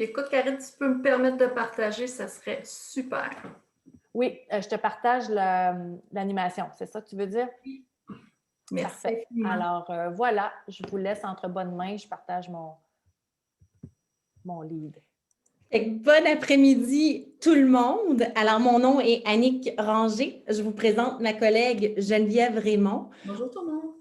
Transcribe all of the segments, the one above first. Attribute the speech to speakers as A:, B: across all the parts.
A: Écoute, Karine, tu peux me permettre de partager, ça serait super.
B: Oui, je te partage l'animation. C'est ça que tu veux dire?
A: Oui. Merci.
B: Parfait. Alors, voilà, je vous laisse entre bonnes mains. Je partage mon lead.
C: Bon après-midi tout le monde. Alors, mon nom est Annick Ranger. Je vous présente ma collègue Geneviève Raymond.
A: Bonjour tout le monde.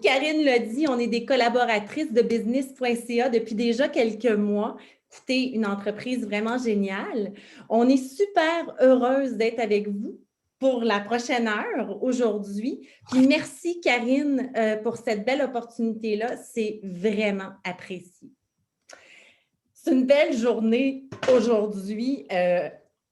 C: Karine l'a dit, on est des collaboratrices de business.ca depuis déjà quelques mois. Écoutez, une entreprise vraiment géniale. On est super heureuse d'être avec vous pour la prochaine heure aujourd'hui. Puis merci Karine pour cette belle opportunité-là. C'est vraiment apprécié. C'est une belle journée aujourd'hui.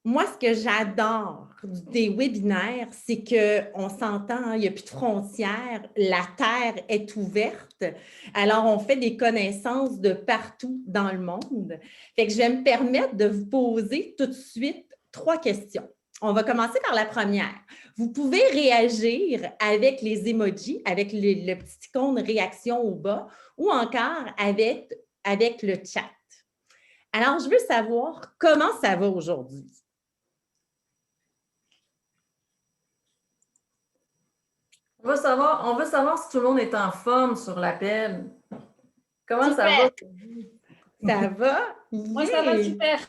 C: Moi, ce que j'adore des webinaires, c'est qu'on s'entend, hein, il n'y a plus de frontières, la terre est ouverte. Alors, on fait des connaissances de partout dans le monde. Fait que je vais me permettre de vous poser tout de suite 3 questions. On va commencer par la première. Vous pouvez réagir avec les emojis, avec le petit icône réaction au bas ou encore avec le chat. Alors, je veux savoir comment ça va aujourd'hui.
A: On veut savoir si tout le monde est en forme sur l'appel. Comment
B: Super.
A: ça va?
C: Ça va?
B: Moi, ça va super.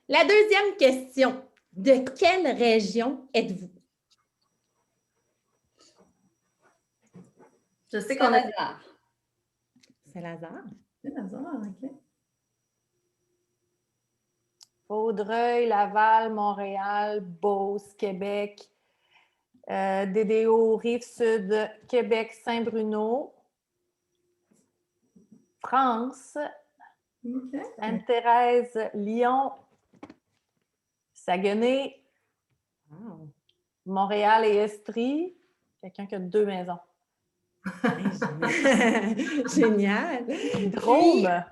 C: La deuxième question. De quelle région êtes-vous?
A: Je sais qu'on a...
C: Saint-Lazare.
A: Saint-Lazare, OK.
B: Vaudreuil, Laval, Montréal, Beauce, Québec, DDO, Rive-Sud, Québec, Saint-Bruno, France,
A: OK.
B: Sainte-Thérèse, Lyon, Saguenay,
C: Wow.
B: Montréal et Estrie. Quelqu'un qui a 2 maisons.
C: Génial.
B: Drôme.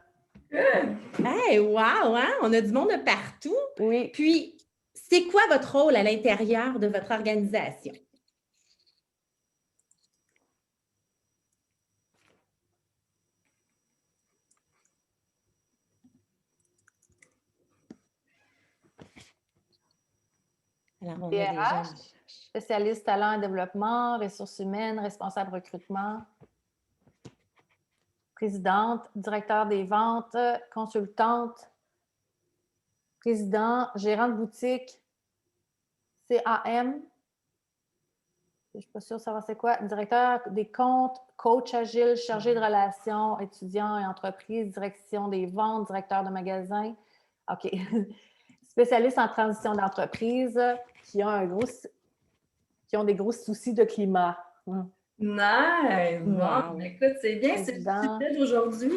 C: Hey, wow, hein? On a du monde de partout.
B: Oui.
C: Puis, c'est quoi votre rôle à l'intérieur de votre organisation? Alors, on a des gens...
B: Spécialiste talent et développement, ressources humaines, responsable recrutement, présidente, directeur des ventes, consultante, président, gérant de boutique, CAM, je ne suis pas sûre de savoir c'est quoi, directeur des comptes, coach agile, chargé de relations, étudiants et entreprises, direction des ventes, directeur de magasin. OK. Spécialiste en transition d'entreprise qui ont des gros soucis de climat.
A: Nice!
C: Wow.
A: Bon, écoute, c'est bien, c'est le sujet d'aujourd'hui.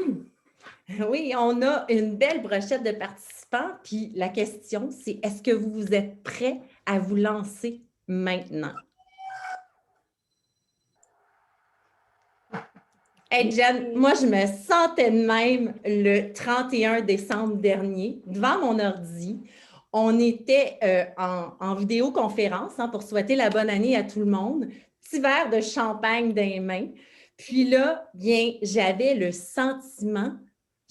C: Oui, on a une belle brochette de participants. Puis la question, c'est est-ce que vous êtes prêts à vous lancer maintenant? Hey, Jen, moi, je me sentais de même le 31 décembre dernier, devant mon ordi. On était en vidéoconférence pour souhaiter la bonne année à tout le monde. Petit verre de champagne dans les mains. Puis là, bien, j'avais le sentiment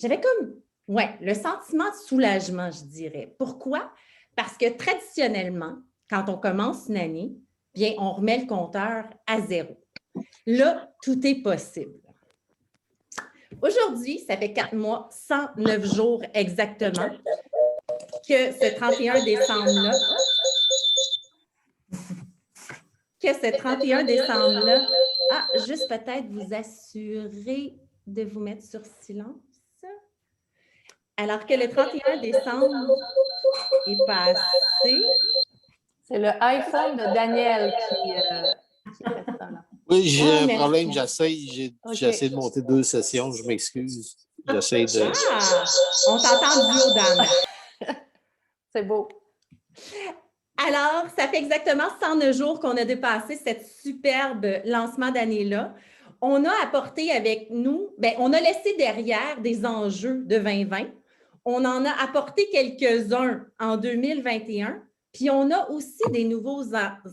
C: le sentiment de soulagement, je dirais. Pourquoi? Parce que traditionnellement, quand on commence une année, bien, on remet le compteur à 0. Là, tout est possible. Aujourd'hui, ça fait 4 mois, 109 jours exactement que ce 31 décembre-là, juste peut-être vous assurer de vous mettre sur silence. Alors que le 31 décembre est passé.
B: C'est le iPhone de Daniel qui fait ça, là.
D: Oui, j'ai un
C: merci.
D: problème, j'essaie de monter 2 sessions, je m'excuse. J'essaie de...
C: On t'entend du haut, Dan.
B: C'est beau.
C: Alors, ça fait exactement 109 jours qu'on a dépassé cette superbe lancement d'année-là. On a apporté avec nous, on a laissé derrière des enjeux de 2020. On en a apporté quelques-uns en 2021. Puis on a aussi des nouveaux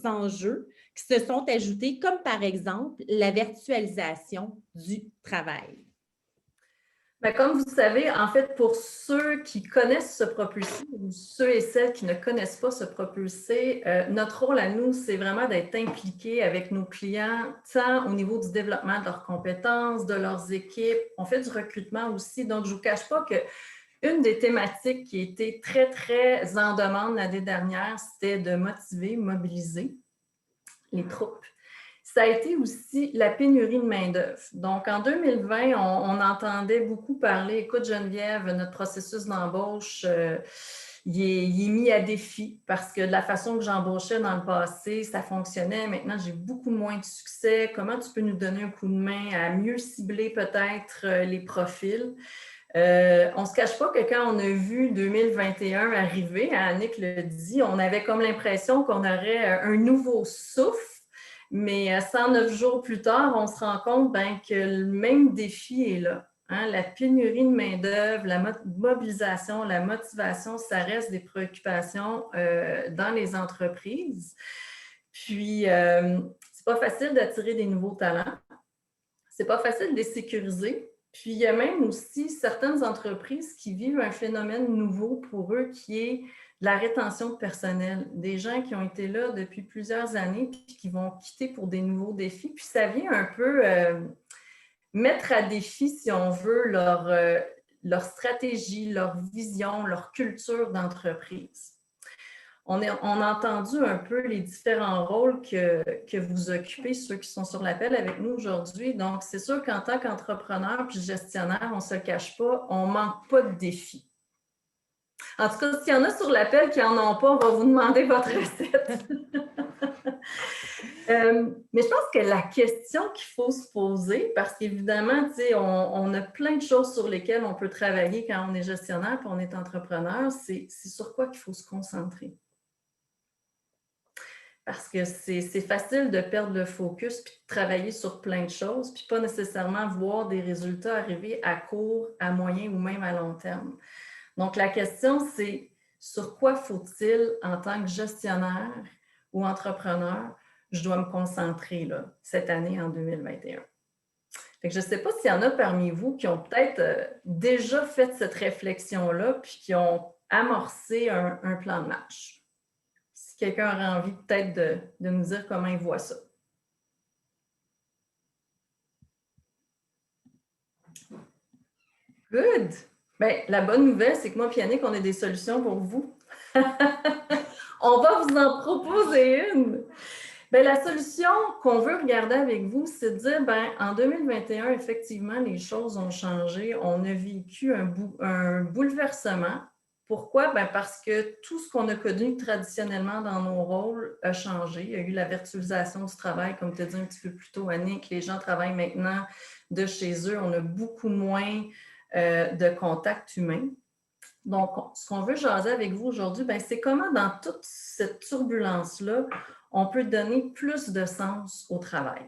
C: enjeux qui se sont ajoutés, comme par exemple la virtualisation du travail.
A: Ben, comme vous savez, en fait, pour ceux qui connaissent se propulser ou ceux et celles qui ne connaissent pas se propulser, notre rôle à nous, c'est vraiment d'être impliqués avec nos clients, tant au niveau du développement de leurs compétences, de leurs équipes. On fait du recrutement aussi. Donc, je ne vous cache pas que une des thématiques qui était très, très en demande l'année dernière, c'était de motiver, mobiliser les troupes. Ça a été aussi la pénurie de main-d'œuvre. Donc, en 2020, on entendait beaucoup parler, écoute Geneviève, notre processus d'embauche, il est mis à défi parce que de la façon que j'embauchais dans le passé, ça fonctionnait. Maintenant, j'ai beaucoup moins de succès. Comment tu peux nous donner un coup de main à mieux cibler peut-être les profils? On ne se cache pas que quand on a vu 2021 arriver, Annick le dit, on avait comme l'impression qu'on aurait un nouveau souffle. Mais 109 jours plus tard, on se rend compte que le même défi est là. Hein? La pénurie de main-d'œuvre, la mobilisation, la motivation, ça reste des préoccupations dans les entreprises. Puis, c'est pas facile d'attirer des nouveaux talents. C'est pas facile de les sécuriser. Puis, il y a même aussi certaines entreprises qui vivent un phénomène nouveau pour eux qui est de la rétention de personnel. Des gens qui ont été là depuis plusieurs années puis qui vont quitter pour des nouveaux défis. Puis, ça vient un peu mettre à défi, si on veut, leur stratégie, leur vision, leur culture d'entreprise. On a entendu un peu les différents rôles que vous occupez, ceux qui sont sur l'appel avec nous aujourd'hui. Donc, c'est sûr qu'en tant qu'entrepreneur puis gestionnaire, on ne se le cache pas, on ne manque pas de défis. En tout cas, s'il y en a sur l'appel qui n'en ont pas, on va vous demander votre recette. Mais je pense que la question qu'il faut se poser, parce qu'évidemment, on a plein de choses sur lesquelles on peut travailler quand on est gestionnaire et on est entrepreneur, c'est sur quoi qu'il faut se concentrer. Parce que c'est facile de perdre le focus puis de travailler sur plein de choses, puis pas nécessairement voir des résultats arriver à court, à moyen ou même à long terme. Donc, la question, c'est sur quoi faut-il, en tant que gestionnaire ou entrepreneur, je dois me concentrer là, cette année en 2021. Fait que je ne sais pas s'il y en a parmi vous qui ont peut-être déjà fait cette réflexion-là puis qui ont amorcé un plan de match. Si quelqu'un aurait envie peut-être de nous dire comment il voit ça. Good! Bien, la bonne nouvelle, c'est que moi et Yannick, on a des solutions pour vous. On va vous en proposer une. Bien, la solution qu'on veut regarder avec vous, c'est de dire, en 2021, effectivement, les choses ont changé. On a vécu un bouleversement. Pourquoi? Parce que tout ce qu'on a connu traditionnellement dans nos rôles a changé. Il y a eu la virtualisation du travail, comme tu as dit un petit peu plus tôt, Annick. Les gens travaillent maintenant de chez eux. On a beaucoup moins de contact humain. Donc, ce qu'on veut jaser avec vous aujourd'hui, c'est comment dans toute cette turbulence-là, on peut donner plus de sens au travail.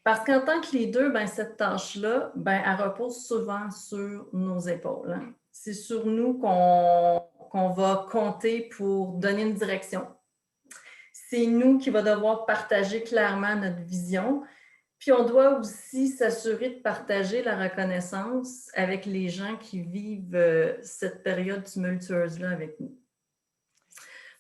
A: Parce qu'en tant que leader, cette tâche-là, elle repose souvent sur nos épaules. Hein? C'est sur nous qu'on va compter pour donner une direction. C'est nous qui va devoir partager clairement notre vision. Puis on doit aussi s'assurer de partager la reconnaissance avec les gens qui vivent cette période tumultueuse-là avec nous.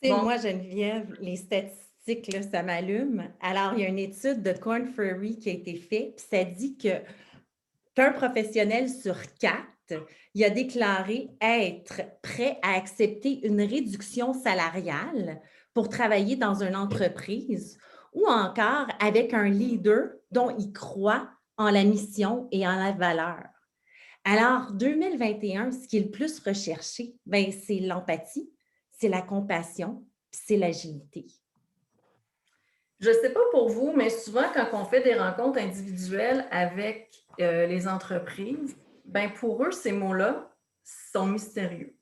C: Donc, moi, Geneviève, les statistiques, là, ça m'allume. Alors, il y a une étude de Korn Ferry qui a été faite, puis ça dit qu'un professionnel sur 4, il a déclaré être prêt à accepter une réduction salariale pour travailler dans une entreprise ou encore avec un leader dont il croit en la mission et en la valeur. Alors, 2021, ce qui est le plus recherché, c'est l'empathie, c'est la compassion, puis c'est l'agilité.
A: Je ne sais pas pour vous, mais souvent, quand on fait des rencontres individuelles avec les entreprises, pour eux, ces mots-là sont mystérieux.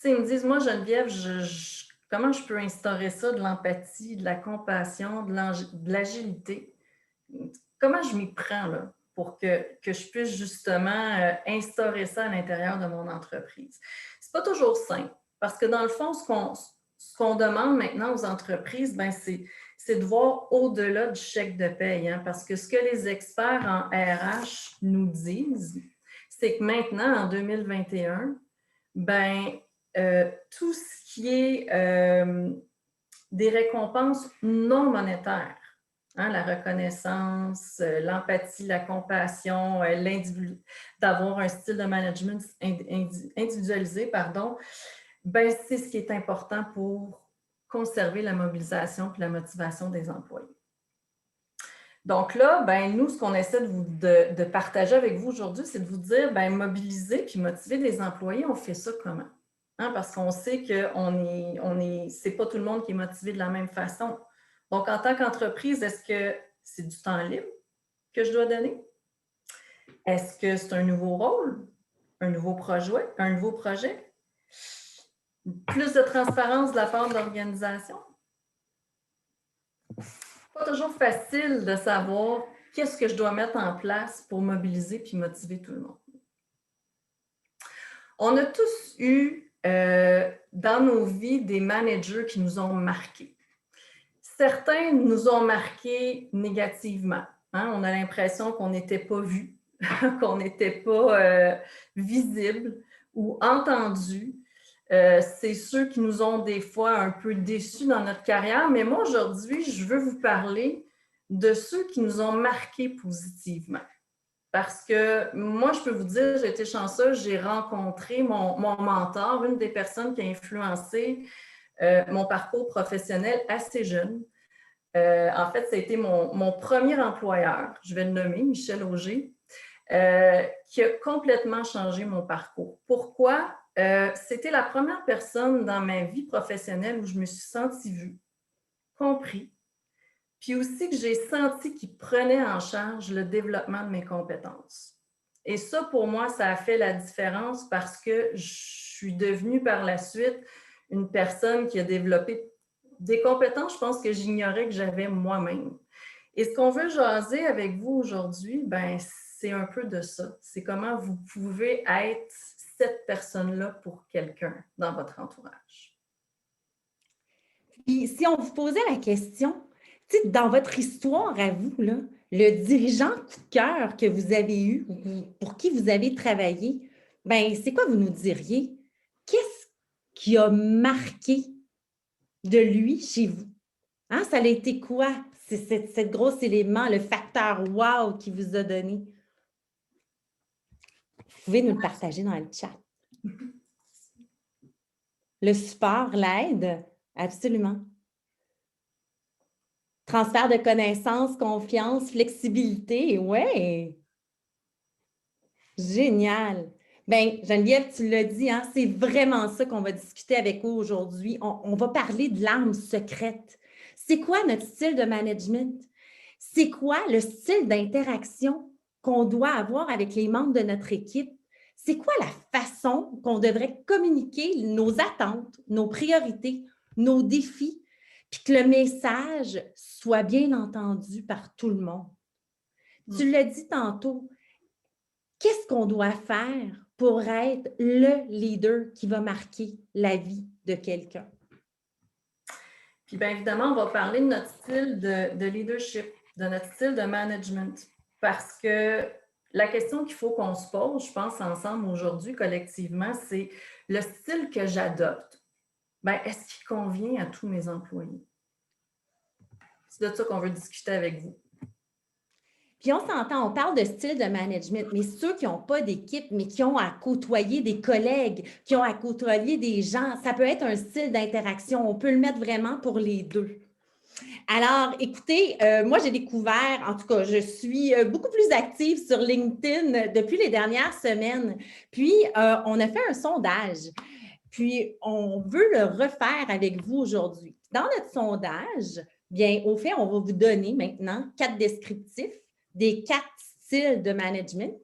A: Ils me disent, moi, Geneviève, comment je peux instaurer ça, de l'empathie, de la compassion, de l'agilité? Comment je m'y prends là, pour que je puisse justement instaurer ça à l'intérieur de mon entreprise? C'est pas toujours simple, parce que dans le fond, ce qu'on demande maintenant aux entreprises, c'est de voir au-delà du chèque de paye, hein, parce que ce que les experts en RH nous disent, c'est que maintenant, en 2021, tout ce qui est des récompenses non monétaires, hein, la reconnaissance, l'empathie, la compassion, d'avoir un style de management individualisé, pardon, c'est ce qui est important pour conserver la mobilisation et la motivation des employés. Donc là, nous, ce qu'on essaie de partager avec vous aujourd'hui, c'est de vous dire, mobiliser puis motiver les employés, on fait ça comment? Hein, parce qu'on sait que c'est pas tout le monde qui est motivé de la même façon. Donc, en tant qu'entreprise, est-ce que c'est du temps libre que je dois donner? Est-ce que c'est un nouveau rôle? Un nouveau projet? Plus de transparence de la part de l'organisation? Pas toujours facile de savoir qu'est-ce que je dois mettre en place pour mobiliser puis motiver tout le monde. On a tous eu dans nos vies des managers qui nous ont marqués. Certains nous ont marqués négativement. Hein? On a l'impression qu'on n'était pas vus, qu'on n'était pas visible ou entendu. C'est ceux qui nous ont des fois un peu déçus dans notre carrière, mais moi, aujourd'hui, je veux vous parler de ceux qui nous ont marqués positivement. Parce que moi, je peux vous dire, j'ai été chanceuse, j'ai rencontré mon mentor, une des personnes qui a influencé mon parcours professionnel assez jeune. En fait, ça a été mon premier employeur, je vais le nommer, Michel Auger, qui a complètement changé mon parcours. Pourquoi? C'était la première personne dans ma vie professionnelle où je me suis sentie vue, compris, puis aussi que j'ai senti qu'il prenait en charge le développement de mes compétences. Et ça, pour moi, ça a fait la différence parce que je suis devenue par la suite une personne qui a développé des compétences, je pense que j'ignorais que j'avais moi-même. Et ce qu'on veut jaser avec vous aujourd'hui, c'est un peu de ça. C'est comment vous pouvez être cette personne-là pour quelqu'un dans votre entourage.
C: Puis, si on vous posait la question, dans votre histoire à vous, là, le dirigeant coup de cœur que vous avez eu, pour qui vous avez travaillé, c'est quoi vous nous diriez? Qu'est-ce qui a marqué de lui chez vous? Hein, ça a été quoi? C'est cet gros élément, le facteur wow qui vous a donné. Vous pouvez nous le partager dans le chat. Le support, l'aide, absolument. Transfert de connaissances, confiance, flexibilité, ouais. Génial. Geneviève, tu l'as dit, hein, c'est vraiment ça qu'on va discuter avec vous aujourd'hui. On va parler de l'arme secrète. C'est quoi notre style de management? C'est quoi le style d'interaction qu'on doit avoir avec les membres de notre équipe? C'est quoi la façon qu'on devrait communiquer nos attentes, nos priorités, nos défis, puis que le message soit bien entendu par tout le monde? Tu l'as dit tantôt, qu'est-ce qu'on doit faire pour être le leader qui va marquer la vie de quelqu'un?
A: Puis bien évidemment, on va parler de notre style de leadership, de notre style de management, parce que la question qu'il faut qu'on se pose, je pense, ensemble aujourd'hui, collectivement, c'est le style que j'adopte. Est-ce qu'il convient à tous mes employés? C'est de ça qu'on veut discuter avec vous.
C: Puis on s'entend, on parle de style de management, mais ceux qui n'ont pas d'équipe, mais qui ont à côtoyer des collègues, qui ont à côtoyer des gens, ça peut être un style d'interaction. On peut le mettre vraiment pour les deux. Alors, écoutez, moi, j'ai découvert, en tout cas, je suis beaucoup plus active sur LinkedIn depuis les dernières semaines. Puis, on a fait un sondage. Puis, on veut le refaire avec vous aujourd'hui. Dans notre sondage, bien, au fait, on va vous donner maintenant 4 descriptifs des 4 styles de management.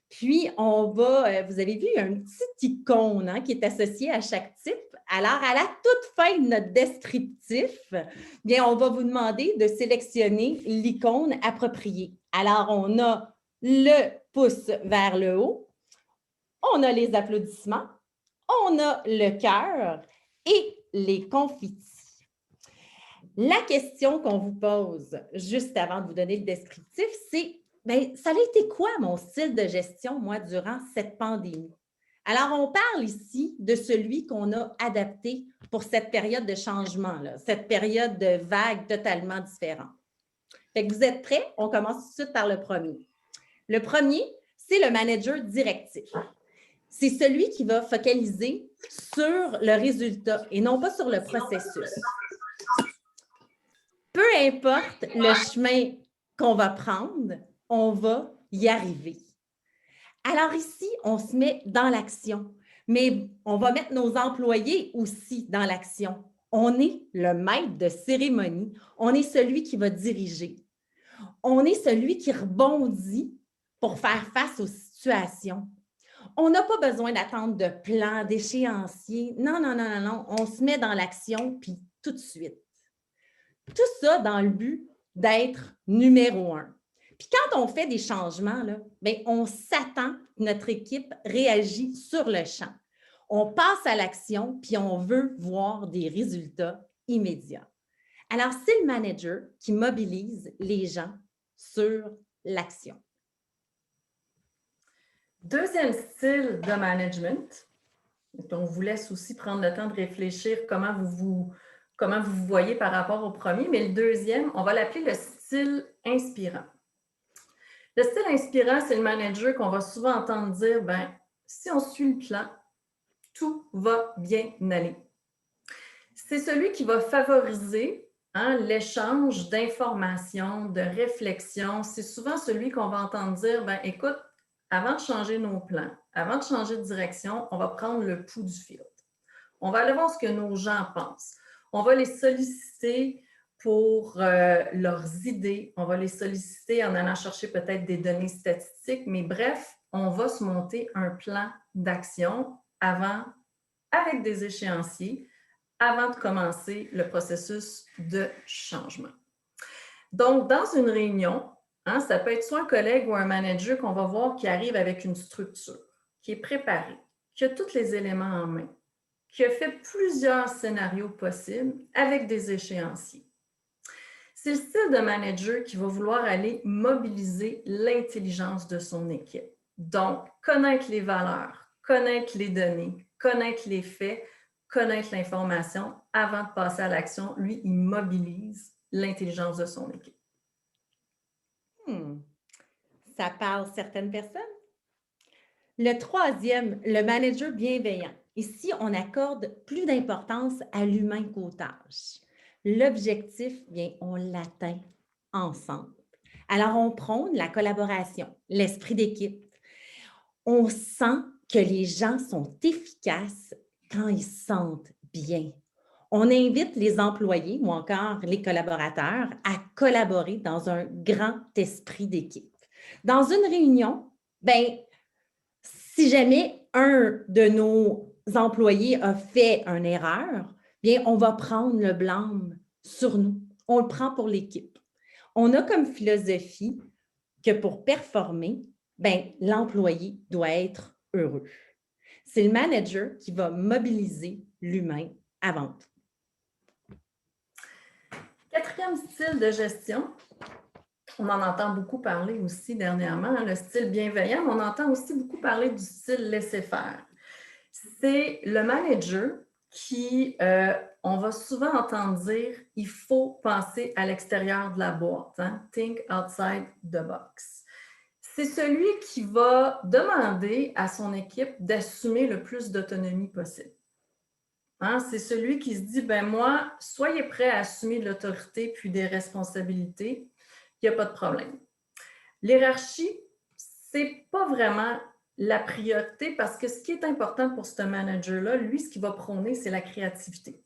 C: Puis, vous avez vu, un petit icône qui est associé à chaque type. Alors, à la toute fin de notre descriptif, bien, on va vous demander de sélectionner l'icône appropriée. Alors, on a le pouce vers le haut, on a les applaudissements, on a le cœur et les confitis. La question qu'on vous pose juste avant de vous donner le descriptif, c'est bien, ça a été quoi mon style de gestion, moi, durant cette pandémie? Alors, on parle ici de celui qu'on a adapté pour cette période de changement, là, cette période de vague totalement différente. Fait que vous êtes prêts? On commence tout de suite par le premier. Le premier, c'est le manager directif. C'est celui qui va focaliser sur le résultat et non pas sur le processus. Peu importe le chemin qu'on va prendre, on va y arriver. Alors ici, on se met dans l'action, mais on va mettre nos employés aussi dans l'action. On est le maître de cérémonie, on est celui qui va diriger. On est celui qui rebondit pour faire face aux situations. On n'a pas besoin d'attendre de plan, d'échéancier. Non, non, non, non, non. On se met dans l'action, puis tout de suite. Tout ça dans le but d'être numéro 1. Puis quand on fait des changements, là, bien, on s'attend que notre équipe réagit sur le champ. On passe à l'action, puis on veut voir des résultats immédiats. Alors, c'est le manager qui mobilise les gens sur l'action.
A: Deuxième style de management, on vous laisse aussi prendre le temps de réfléchir comment vous vous voyez par rapport au premier, mais le deuxième, on va l'appeler le style inspirant. Le style inspirant, c'est le manager qu'on va souvent entendre dire, ben, si on suit le plan, tout va bien aller. C'est celui qui va favoriser l'échange d'informations, de réflexions. C'est souvent celui qu'on va entendre dire, ben, écoute, avant de changer nos plans, avant de changer de direction, on va prendre le pouls du field. On va aller voir ce que nos gens pensent. On va les solliciter pour leurs idées. On va les solliciter en allant chercher peut-être des données statistiques. Mais bref, on va se monter un plan d'action avant, avec des échéanciers, avant de commencer le processus de changement. Donc, dans une réunion, ça peut être soit un collègue ou un manager qu'on va voir qui arrive avec une structure, qui est préparée, qui a tous les éléments en main, qui a fait plusieurs scénarios possibles avec des échéanciers. C'est le style de manager qui va vouloir aller mobiliser l'intelligence de son équipe. Donc, connaître les valeurs, connaître les données, connaître les faits, connaître l'information avant de passer à l'action. Lui, il mobilise l'intelligence de son équipe.
C: Ça parle certaines personnes. Le troisième, le manager bienveillant. Ici, on accorde plus d'importance à l'humain qu'aux tâches. L'objectif, bien, on l'atteint ensemble. Alors, on prône la collaboration, l'esprit d'équipe. On sent que les gens sont efficaces quand ils se sentent bien. On invite les employés ou encore les collaborateurs à collaborer dans un grand esprit d'équipe. Dans une réunion, bien, si jamais un de nos employés a fait une erreur, bien, on va prendre le blâme sur nous. On le prend pour l'équipe. On a comme philosophie que pour performer, bien, l'employé doit être heureux. C'est le manager qui va mobiliser l'humain avant tout.
A: Quatrième style de gestion, on en entend beaucoup parler aussi dernièrement, le style bienveillant, mais on entend aussi beaucoup parler du style laisser-faire. C'est le manager qui, on va souvent entendre dire, il faut penser à l'extérieur de la boîte, think outside the box. C'est celui qui va demander à son équipe d'assumer le plus d'autonomie possible. C'est celui qui se dit, ben moi, soyez prêts à assumer de l'autorité puis des responsabilités, il n'y a pas de problème. L'hiérarchie, ce n'est pas vraiment la priorité parce que ce qui est important pour ce manager-là, lui, ce qu'il va prôner, c'est la créativité.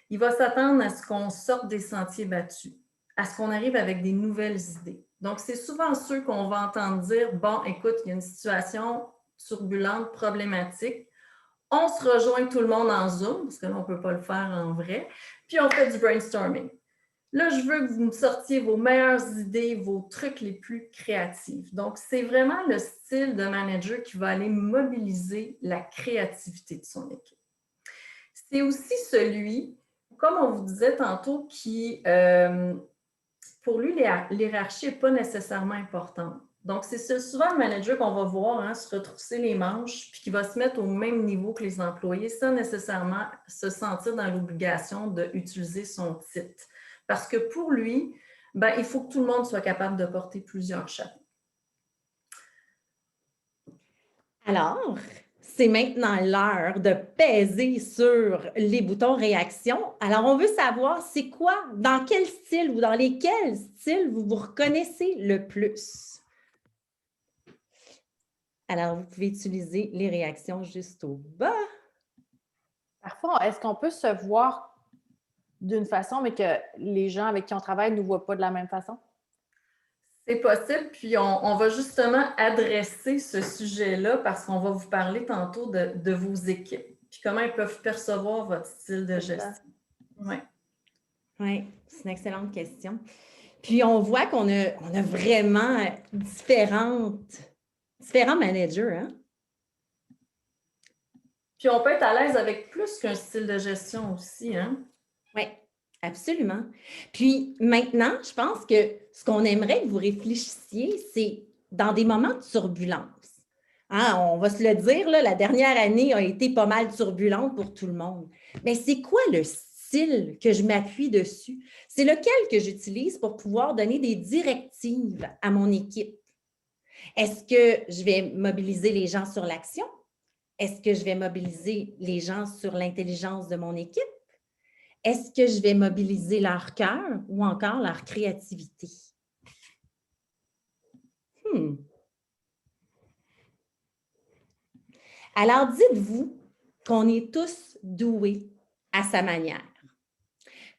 A: Il va s'attendre à ce qu'on sorte des sentiers battus, à ce qu'on arrive avec des nouvelles idées. Donc, c'est souvent ceux qu'on va entendre dire, bon, écoute, il y a une situation turbulente, problématique. On se rejoint tout le monde en Zoom, parce que là, on ne peut pas le faire en vrai, puis on fait du brainstorming. Là, je veux que vous me sortiez vos meilleures idées, vos trucs les plus créatifs. Donc, c'est vraiment le style de manager qui va aller mobiliser la créativité de son équipe. C'est aussi celui, comme on vous disait tantôt, qui, pour lui, l'hiérarchie n'est pas nécessairement importante. Donc, c'est souvent le manager qu'on va voir se retrousser les manches puis qui va se mettre au même niveau que les employés sans nécessairement se sentir dans l'obligation d'utiliser son titre. Parce que pour lui, il faut que tout le monde soit capable de porter plusieurs chapeaux.
C: Alors, c'est maintenant l'heure de peser sur les boutons réaction. Alors, on veut savoir c'est quoi, dans quel style ou dans lesquels styles vous vous reconnaissez le plus. Alors, vous pouvez utiliser les réactions juste au bas.
B: Parfois, est-ce qu'on peut se voir d'une façon, mais que les gens avec qui on travaille ne nous voient pas de la même façon?
A: C'est possible, puis on va justement adresser ce sujet-là parce qu'on va vous parler tantôt de vos équipes, puis comment ils peuvent percevoir votre style de gestion.
C: Oui, c'est une excellente question. Puis, on voit qu'on a vraiment différents managers. Hein?
A: Puis, on peut être à l'aise avec plus qu'un style de gestion aussi. Hein?
C: Oui, absolument. Puis, maintenant, je pense que ce qu'on aimerait que vous réfléchissiez, c'est dans des moments de turbulence. Hein, on va se le dire, là, la dernière année a été pas mal turbulente pour tout le monde. Mais c'est quoi le style que je m'appuie dessus? C'est lequel que j'utilise pour pouvoir donner des directives à mon équipe? Est-ce que je vais mobiliser les gens sur l'action? Est-ce que je vais mobiliser les gens sur l'intelligence de mon équipe? Est-ce que je vais mobiliser leur cœur ou encore leur créativité? Alors, dites-vous qu'on est tous doués à sa manière.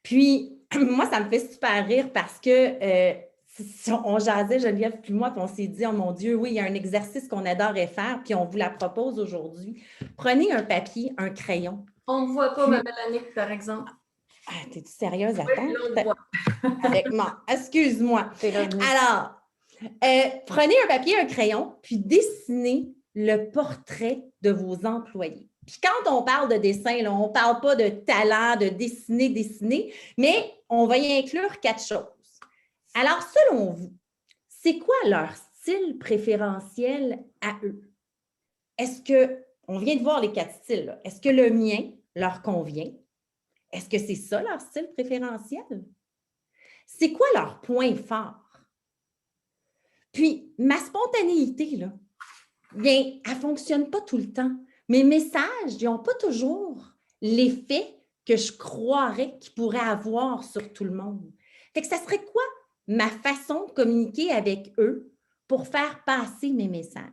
C: Puis, moi, ça me fait super rire parce que on jasait, Geneviève puis moi, puis on s'est dit, oh mon Dieu, oui, il y a un exercice qu'on adorerait faire, puis on vous la propose aujourd'hui. Prenez un papier, un crayon.
A: On ne voit pas, ma belle Annick, par exemple.
C: Ah, t'es-tu sérieuse?
A: Oui,
C: Attends.
A: là, on le voit.
C: Avec moi. Excuse-moi.
B: C'est revenu.
C: Alors, prenez un papier, un crayon, puis dessinez le portrait de vos employés. Puis quand on parle de dessin, là, on ne parle pas de talent, de dessiner, mais on va y inclure 4 choses. Alors, selon vous, c'est quoi leur style préférentiel à eux? Est-ce que, on vient de voir les 4 styles, là. Est-ce que le mien leur convient? Est-ce que c'est ça leur style préférentiel? C'est quoi leur point fort? Puis, ma spontanéité, là, bien, elle ne fonctionne pas tout le temps. Mes messages, ils n'ont pas toujours l'effet que je croirais qu'ils pourraient avoir sur tout le monde. Fait que ça serait quoi ma façon de communiquer avec eux pour faire passer mes messages?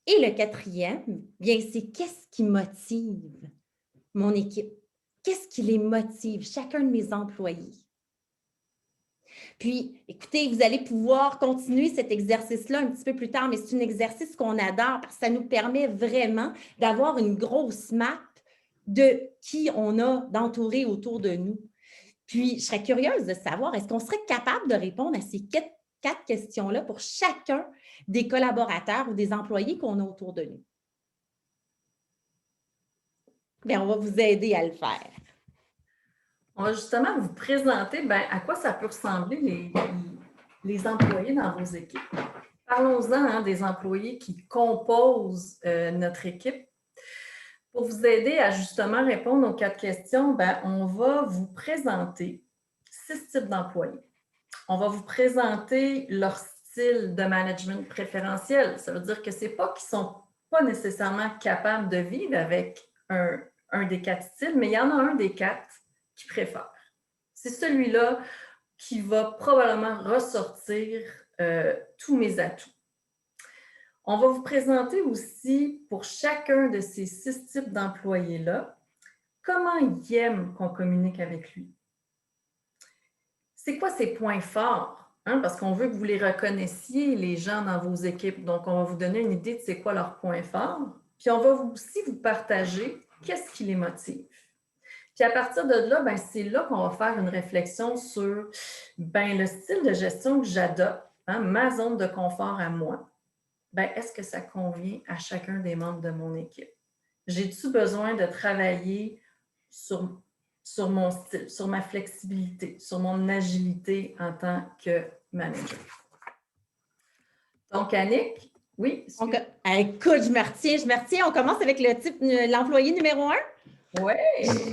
C: Et le 4e, bien, c'est qu'est-ce qui motive mon équipe? Qu'est-ce qui les motive, chacun de mes employés? Puis, écoutez, vous allez pouvoir continuer cet exercice-là un petit peu plus tard, mais c'est un exercice qu'on adore parce que ça nous permet vraiment d'avoir une grosse map de qui on a d'entourer autour de nous. Puis, je serais curieuse de savoir, est-ce qu'on serait capable de répondre à ces 4 questions-là pour chacun des collaborateurs ou des employés qu'on a autour de nous? Bien, on va vous aider à le faire.
A: On va justement vous présenter à quoi ça peut ressembler les employés dans vos équipes. Parlons-en des employés qui composent notre équipe. Pour vous aider à justement répondre aux 4 questions, on va vous présenter 6 types d'employés. On va vous présenter leur style de management préférentiel. Ça veut dire que ce n'est pas qu'ils ne sont pas nécessairement capables de vivre avec un des 4 styles, mais il y en a un des 4 qui préfère. C'est celui-là qui va probablement ressortir tous mes atouts. On va vous présenter aussi pour chacun de ces 6 types d'employés-là, comment il aime qu'on communique avec lui. C'est quoi ses points forts? Parce qu'on veut que vous les reconnaissiez, les gens dans vos équipes. Donc, on va vous donner une idée de c'est quoi leurs points forts. Puis, on va aussi vous partager qu'est-ce qui les motive. Puis à partir de là, c'est là qu'on va faire une réflexion sur le style de gestion que j'adopte, ma zone de confort à moi. Est-ce que ça convient à chacun des membres de mon équipe? J'ai-tu besoin de travailler sur sur mon style, sur ma flexibilité, sur mon agilité en tant que manager. Donc, Annick, oui?
C: Écoute, je me retiens. On commence avec l'employé numéro 1.
A: Oui.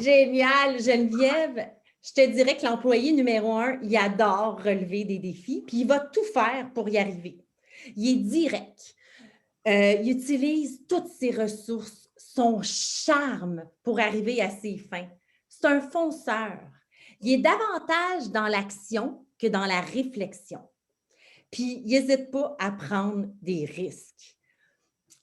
C: Génial, Geneviève. Je te dirais que l'employé numéro 1, il adore relever des défis, puis il va tout faire pour y arriver. Il est direct. Il utilise toutes ses ressources, son charme pour arriver à ses fins. C'est un fonceur. Il est davantage dans l'action que dans la réflexion. Puis, il n'hésite pas à prendre des risques.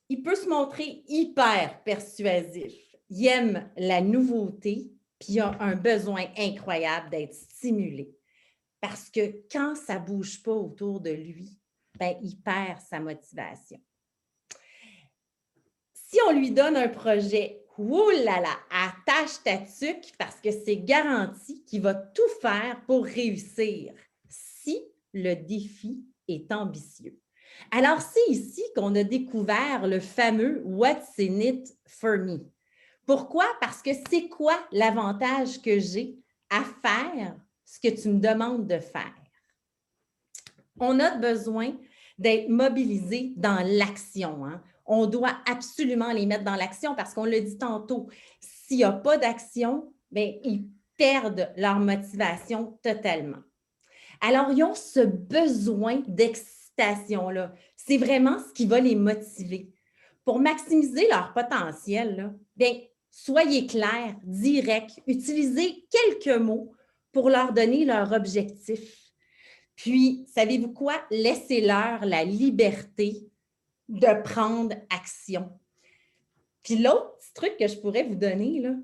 C: Il peut se montrer hyper persuasif. Il aime la nouveauté, puis il a un besoin incroyable d'être stimulé. Parce que quand ça ne bouge pas autour de lui, ben, il perd sa motivation. Si on lui donne un projet, oulala, attache ta tuque parce que c'est garanti qu'il va tout faire pour réussir si le défi est ambitieux. Alors, c'est ici qu'on a découvert le fameux « What's in it for me ». Pourquoi? Parce que c'est quoi l'avantage que j'ai à faire ce que tu me demandes de faire? On a besoin d'être mobilisé dans l'action. Hein? On doit absolument les mettre dans l'action parce qu'on l'a dit tantôt, s'il n'y a pas d'action, bien, ils perdent leur motivation totalement. Alors, ils ont ce besoin d'excitation-là. C'est vraiment ce qui va les motiver. Pour maximiser leur potentiel, là, bien, soyez clairs, directs, utilisez quelques mots pour leur donner leur objectif. Puis, savez-vous quoi? Laissez-leur la liberté de prendre action. Puis l'autre petit truc que je pourrais vous donner, là,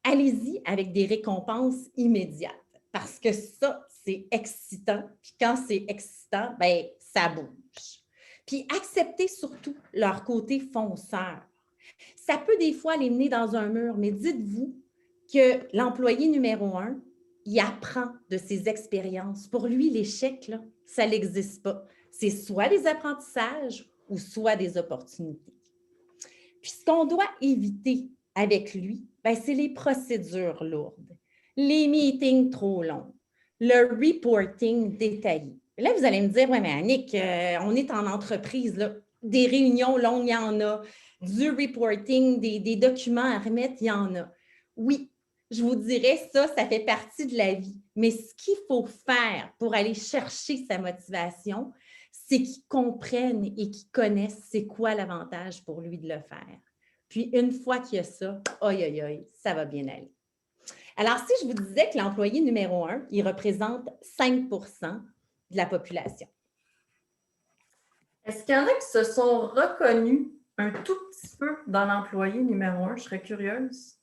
C: allez-y avec des récompenses immédiates parce que ça, c'est excitant. Puis quand c'est excitant, bien, ça bouge. Puis acceptez surtout leur côté fonceur. Ça peut des fois les mener dans un mur, mais dites-vous que l'employé numéro 1, il apprend de ses expériences. Pour lui, l'échec, là, ça n'existe pas. C'est soit des apprentissages ou soit des opportunités. Puis ce qu'on doit éviter avec lui, bien, c'est les procédures lourdes, les meetings trop longs, le reporting détaillé. Là, vous allez me dire, oui, mais Annick, on est en entreprise, là. Des réunions longues, il y en a. Du reporting, des documents à remettre, il y en a. Oui, je vous dirais ça fait partie de la vie. Mais ce qu'il faut faire pour aller chercher sa motivation, c'est qu'ils comprennent et qu'ils connaissent c'est quoi l'avantage pour lui de le faire. Puis, une fois qu'il y a ça, aïe, aïe, aïe, ça va bien aller. Alors, si je vous disais que l'employé numéro 1, il représente 5 de la population.
A: Est-ce qu'il y en a qui se sont reconnus un tout petit peu dans l'employé numéro 1? Je serais curieuse.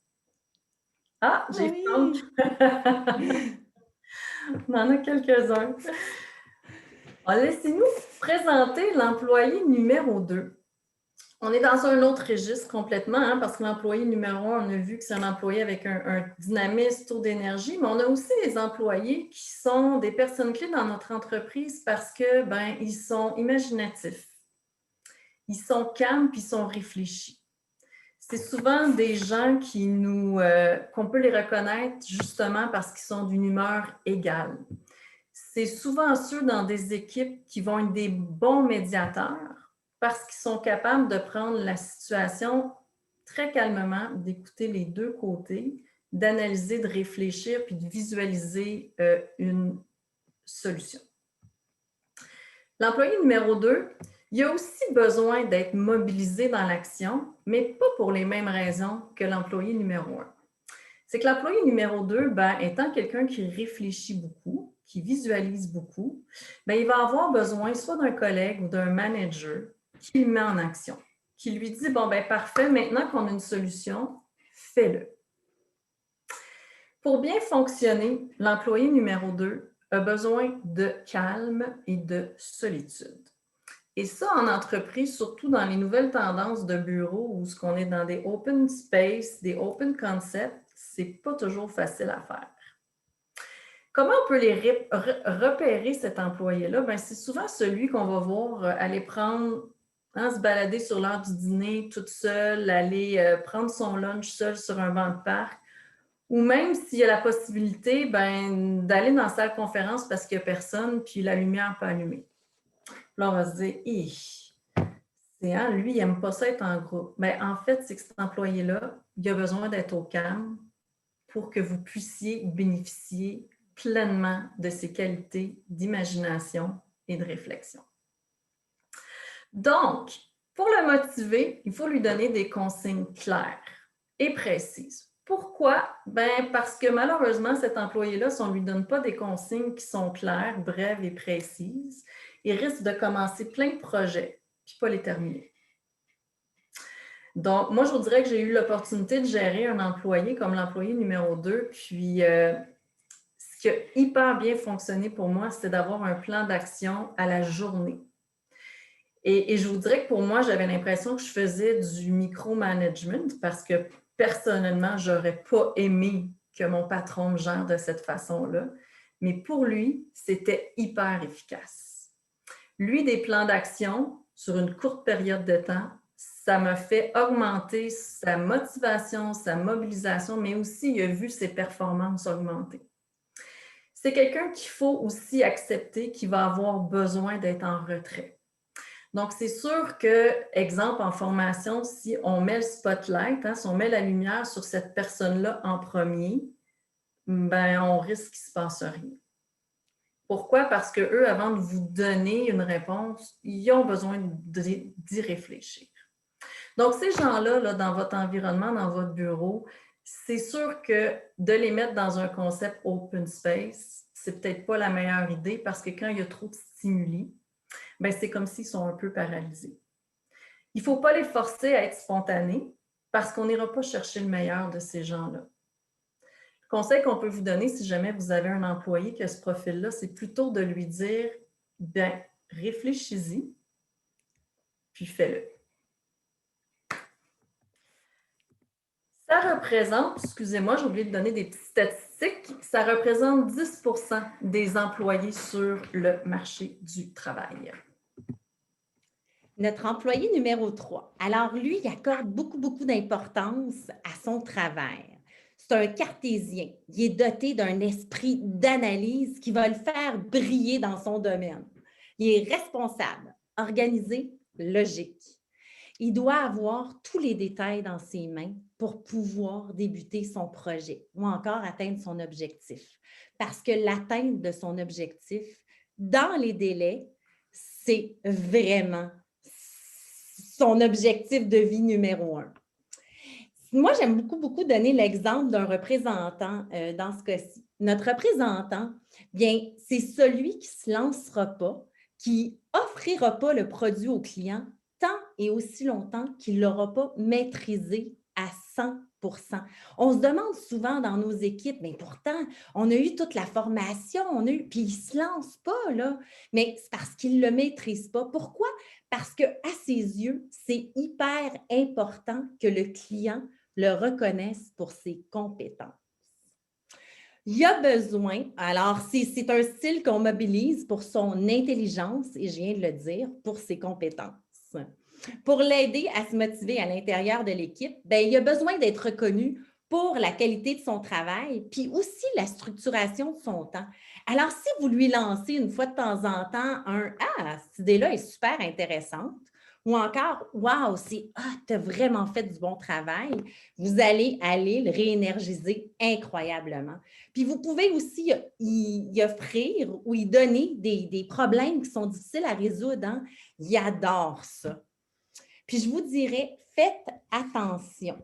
A: Ah, j'ai
C: oui.
A: On en a quelques-uns. Laissez-nous présenter l'employé numéro 2. On est dans un autre registre complètement, hein, parce que l'employé numéro 1, on a vu que c'est un employé avec un dynamisme, taux d'énergie, mais on a aussi des employés qui sont des personnes clés dans notre entreprise parce que, ben, ils sont imaginatifs, ils sont calmes puis ils sont réfléchis. C'est souvent des gens qu'on peut les reconnaître justement parce qu'ils sont d'une humeur égale. C'est souvent ceux dans des équipes qui vont être des bons médiateurs parce qu'ils sont capables de prendre la situation très calmement, d'écouter les deux côtés, d'analyser, de réfléchir, puis de visualiser une solution. L'employé numéro 2, il a aussi besoin d'être mobilisé dans l'action, mais pas pour les mêmes raisons que l'employé numéro 1. C'est que l'employé numéro 2, ben, étant quelqu'un qui réfléchit beaucoup, qui visualise beaucoup, ben, il va avoir besoin soit d'un collègue ou d'un manager qui le met en action, qui lui dit, bon, ben parfait, maintenant qu'on a une solution, fais-le. Pour bien fonctionner, l'employé numéro 2 a besoin de calme et de solitude. Et ça, en entreprise, surtout dans les nouvelles tendances de bureau où on est dans des open space, des open concepts, c'est pas toujours facile à faire. Comment on peut les repérer, cet employé-là? Bien, c'est souvent celui qu'on va voir aller prendre, se balader sur l'heure du dîner toute seule, aller prendre son lunch seul sur un banc de parc, Ou même s'il y a la possibilité d'aller dans la salle de conférence parce qu'il n'y a personne, puis la lumière n'est pas allumée. Là, on va se dire, lui, il n'aime pas ça être en groupe. Mais en fait, c'est que cet employé-là, il a besoin d'être au calme pour que vous puissiez bénéficier pleinement de ses qualités d'imagination et de réflexion. Donc, pour le motiver, il faut lui donner des consignes claires et précises. Pourquoi? Parce que malheureusement, cet employé-là, si on ne lui donne pas des consignes qui sont claires, brèves et précises, il risque de commencer plein de projets puis pas les terminer. Donc, moi, je vous dirais que j'ai eu l'opportunité de gérer un employé comme l'employé numéro 2, puis ce qui a hyper bien fonctionné pour moi, c'est d'avoir un plan d'action à la journée. Et je vous dirais que pour moi, j'avais l'impression que je faisais du micromanagement parce que personnellement, je n'aurais pas aimé que mon patron me gère de cette façon-là. Mais pour lui, c'était hyper efficace. Lui, des plans d'action sur une courte période de temps, ça m'a fait augmenter sa motivation, sa mobilisation, mais aussi il a vu ses performances augmenter. C'est quelqu'un qu'il faut aussi accepter qu'il va avoir besoin d'être en retrait. Donc, c'est sûr que, exemple, en formation, si on met le spotlight, si on met la lumière sur cette personne-là en premier, on risque qu'il ne se passe rien. Pourquoi? Parce qu'eux, avant de vous donner une réponse, ils ont besoin d'y réfléchir. Donc, ces gens-là, là, dans votre environnement, dans votre bureau, c'est sûr que de les mettre dans un concept open space, c'est peut-être pas la meilleure idée parce que quand il y a trop de stimuli, c'est comme s'ils sont un peu paralysés. Il ne faut pas les forcer à être spontanés parce qu'on n'ira pas chercher le meilleur de ces gens-là. Le conseil qu'on peut vous donner si jamais vous avez un employé qui a ce profil-là, c'est plutôt de lui dire, réfléchis-y, puis fais-le. Ça représente, excusez-moi, j'ai oublié de donner des petites statistiques, ça représente 10% des employés sur le marché du travail.
C: Notre employé numéro 3. Alors, lui, il accorde beaucoup d'importance à son travail. C'est un cartésien. Il est doté d'un esprit d'analyse qui va le faire briller dans son domaine. Il est responsable, organisé, logique. Il doit avoir tous les détails dans ses mains pour pouvoir débuter son projet ou encore atteindre son objectif. Parce que l'atteinte de son objectif, dans les délais, c'est vraiment son objectif de vie numéro 1. Moi, j'aime beaucoup donner l'exemple d'un représentant dans ce cas-ci. Notre représentant, c'est celui qui ne se lancera pas, qui n'offrira pas le produit au client tant et aussi longtemps qu'il ne l'aura pas maîtrisé à 100%. On se demande souvent dans nos équipes, mais pourtant, on a eu toute la formation, puis il ne se lance pas, là. Mais c'est parce qu'il ne le maîtrise pas. Pourquoi? Parce qu'à ses yeux, c'est hyper important que le client le reconnaisse pour ses compétences. Il y a besoin, alors c'est un style qu'on mobilise pour son intelligence, et je viens de le dire, pour ses compétences. Pour l'aider à se motiver à l'intérieur de l'équipe, il y a besoin d'être reconnu pour la qualité de son travail, puis aussi la structuration de son temps. Alors, si vous lui lancez une fois de temps en temps cette idée-là est super intéressante, ou encore, wow, tu as vraiment fait du bon travail, vous allez le réénergiser incroyablement. Puis, vous pouvez aussi y offrir ou y donner des problèmes qui sont difficiles à résoudre. Hein? Il adore ça. Puis, je vous dirais, faites attention.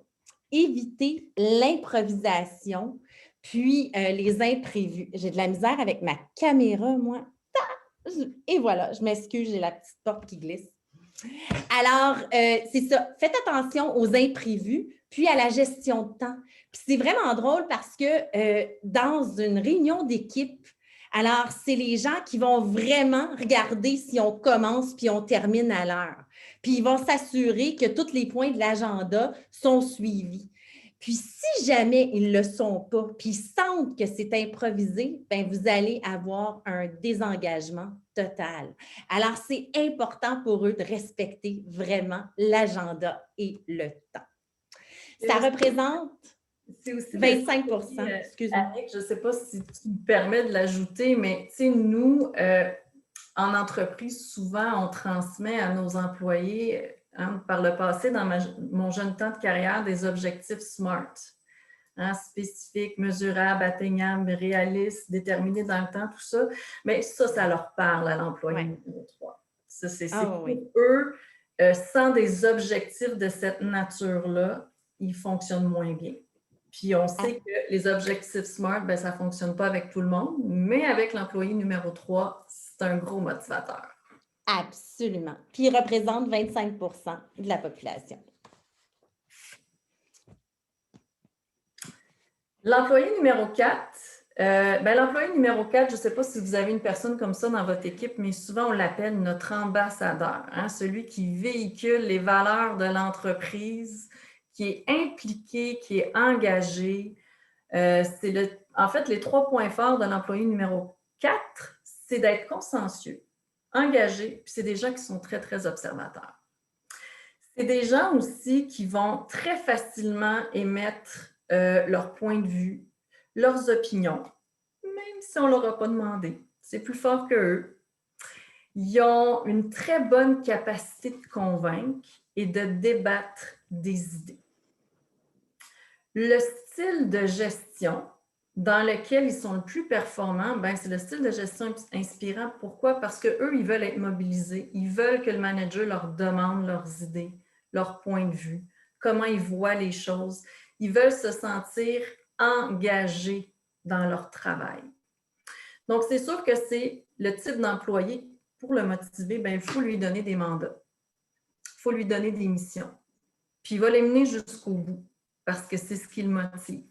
C: Évitez l'improvisation, puis les imprévus. J'ai de la misère avec ma caméra, moi. Et voilà, je m'excuse, j'ai la petite porte qui glisse. Alors, c'est ça. Faites attention aux imprévus, puis à la gestion de temps. Puis c'est vraiment drôle parce que dans une réunion d'équipe, alors, c'est les gens qui vont vraiment regarder si on commence puis on termine à l'heure. Puis ils vont s'assurer que tous les points de l'agenda sont suivis. Puis si jamais ils ne le sont pas, puis ils sentent que c'est improvisé, vous allez avoir un désengagement total. Alors, c'est important pour eux de respecter vraiment l'agenda et le temps. Ça représente...
A: C'est aussi
C: 25 excuse-moi.
A: Annick, je ne sais pas si tu me permets de l'ajouter, mais tu sais, nous, en entreprise, souvent, on transmet à nos employés, par le passé, dans mon jeune temps de carrière, des objectifs SMART. Spécifiques, mesurables, atteignables, réalistes, déterminés dans le temps, tout ça. Mais ça leur parle à l'employé numéro 3. Ça, c'est pour eux, sans des objectifs de cette nature-là, ils fonctionnent moins bien. Puis on sait que les objectifs SMART, ben, ça ne fonctionne pas avec tout le monde, mais avec l'employé numéro 3, c'est un gros motivateur.
C: Absolument. Puis il représente 25 de la population.
A: L'employé numéro 4, l'employé numéro 4, je ne sais pas si vous avez une personne comme ça dans votre équipe, mais souvent on l'appelle notre ambassadeur, celui qui véhicule les valeurs de l'entreprise, qui est impliqué, qui est engagé. En fait, les 3 points forts de l'employé numéro 4, c'est d'être consciencieux, engagé, puis c'est des gens qui sont très, très observateurs. C'est des gens aussi qui vont très facilement émettre leur point de vue, leurs opinions, même si on ne leur a pas demandé. C'est plus fort qu'eux. Ils ont une très bonne capacité de convaincre et de débattre des idées. Le style de gestion dans lequel ils sont le plus performants, c'est le style de gestion inspirant. Pourquoi? Parce qu'eux, ils veulent être mobilisés. Ils veulent que le manager leur demande leurs idées, leurs points de vue, comment ils voient les choses. Ils veulent se sentir engagés dans leur travail. Donc, c'est sûr que c'est le type d'employé, pour le motiver, il faut lui donner des mandats. Il faut lui donner des missions. Puis, il va les mener jusqu'au bout parce que c'est ce qui le motive.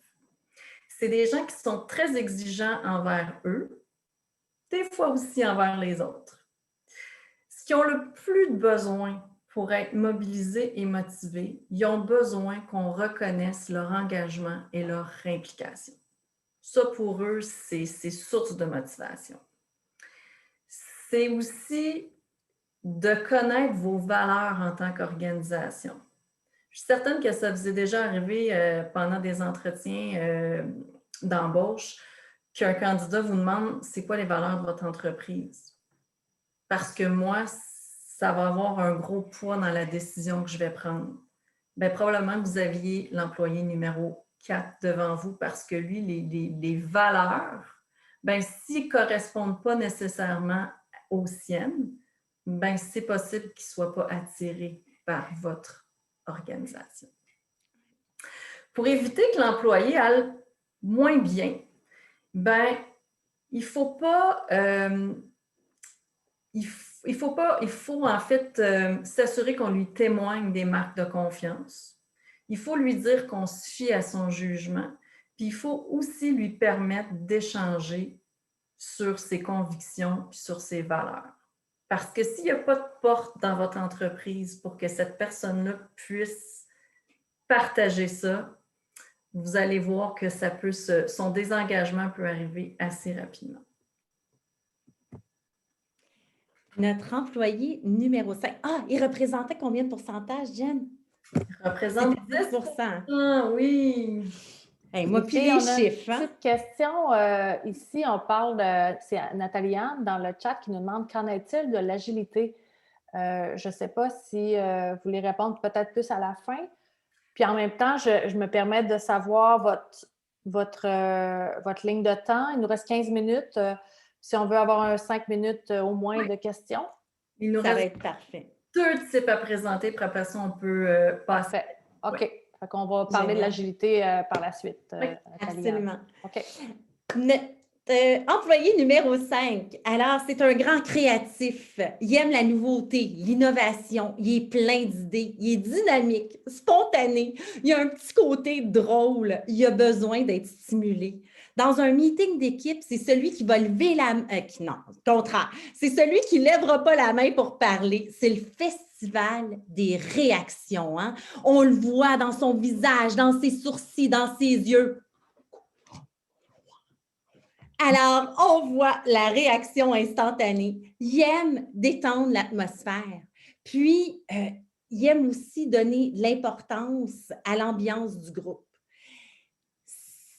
A: C'est des gens qui sont très exigeants envers eux, des fois aussi envers les autres. Ce qu'ils ont le plus de besoin pour être mobilisés et motivés, ils ont besoin qu'on reconnaisse leur engagement et leur implication. Ça, pour eux, c'est source de motivation. C'est aussi de connaître vos valeurs en tant qu'organisation. Je suis certaine que ça vous est déjà arrivé pendant des entretiens d'embauche qu'un candidat vous demande c'est quoi les valeurs de votre entreprise. Parce que moi, ça va avoir un gros poids dans la décision que je vais prendre. Probablement que vous aviez l'employé numéro 4 devant vous parce que lui, les valeurs, s'ils ne correspondent pas nécessairement aux siennes, c'est possible qu'ils ne soient pas attirés par votre organisation. Pour éviter que l'employé aille moins bien, il faut en fait s'assurer qu'on lui témoigne des marques de confiance. Il faut lui dire qu'on se fie à son jugement. Puis il faut aussi lui permettre d'échanger sur ses convictions et sur ses valeurs. Parce que s'il n'y a pas de porte dans votre entreprise pour que cette personne-là puisse partager ça, vous allez voir que son désengagement peut arriver assez rapidement.
C: Notre employé numéro 5. Il représentait combien de pourcentage, Jen?
A: Il représente 10%. Ah oui!
C: Hey, moi, puis les chiffres.
B: Une petite question. Ici, on parle c'est Nathalie-Anne dans le chat qui nous demande qu'en est-il de l'agilité? Je ne sais pas si vous voulez répondre peut-être plus à la fin. Puis en même temps, je me permets de savoir votre ligne de temps. Il nous reste 15 minutes. Si on veut avoir 5 minutes au moins de questions.
C: Ça va être parfait.
A: 2 types à présenter, puis après ça, on peut passer.
B: OK. Fait qu'on va parler de l'agilité par la suite.
C: Oui, absolument.
B: OK.
C: Employé numéro 5. Alors, c'est un grand créatif. Il aime la nouveauté, l'innovation. Il est plein d'idées. Il est dynamique, spontané. Il a un petit côté drôle. Il a besoin d'être stimulé. Dans un meeting d'équipe, c'est celui qui va lever la main. Non, au contraire. C'est celui qui ne lèvera pas la main pour parler. C'est le festival des réactions. On le voit dans son visage, dans ses sourcils, dans ses yeux. Alors, on voit la réaction instantanée. Il aime détendre l'atmosphère. Puis, il aime aussi donner de l'importance à l'ambiance du groupe.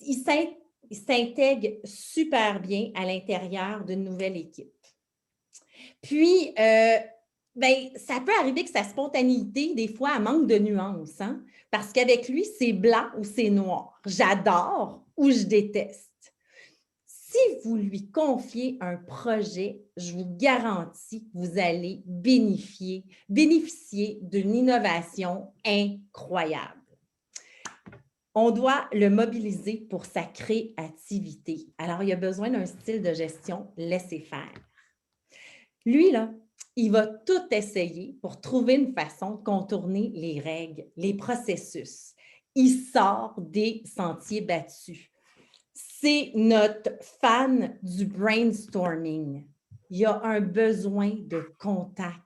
C: il s'intègre super bien à l'intérieur d'une nouvelle équipe. Puis, ça peut arriver que sa spontanéité, des fois, elle manque de nuances, hein? Parce qu'avec lui, c'est blanc ou c'est noir. J'adore ou je déteste. Si vous lui confiez un projet, je vous garantis que vous allez bénéficier d'une innovation incroyable. On doit le mobiliser pour sa créativité. Alors, il a besoin d'un style de gestion laissez-faire. Lui, là, il va tout essayer pour trouver une façon de contourner les règles, les processus. Il sort des sentiers battus. C'est notre fan du brainstorming. Il a un besoin de contact.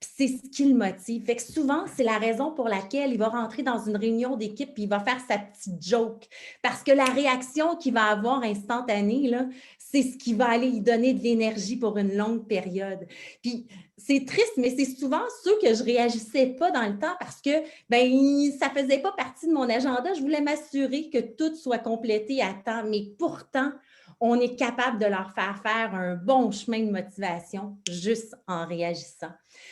C: Puis c'est ce qui le motive. Fait que souvent, c'est la raison pour laquelle il va rentrer dans une réunion d'équipe et il va faire sa petite joke. Parce que la réaction qu'il va avoir instantanée, là, c'est ce qui va aller lui donner de l'énergie pour une longue période. Puis c'est triste, mais c'est souvent ceux que je ne réagissais pas dans le temps parce que ça ne faisait pas partie de mon agenda. Je voulais m'assurer que tout soit complété à temps. Mais pourtant, on est capable de leur faire un bon chemin de motivation juste en réagissant.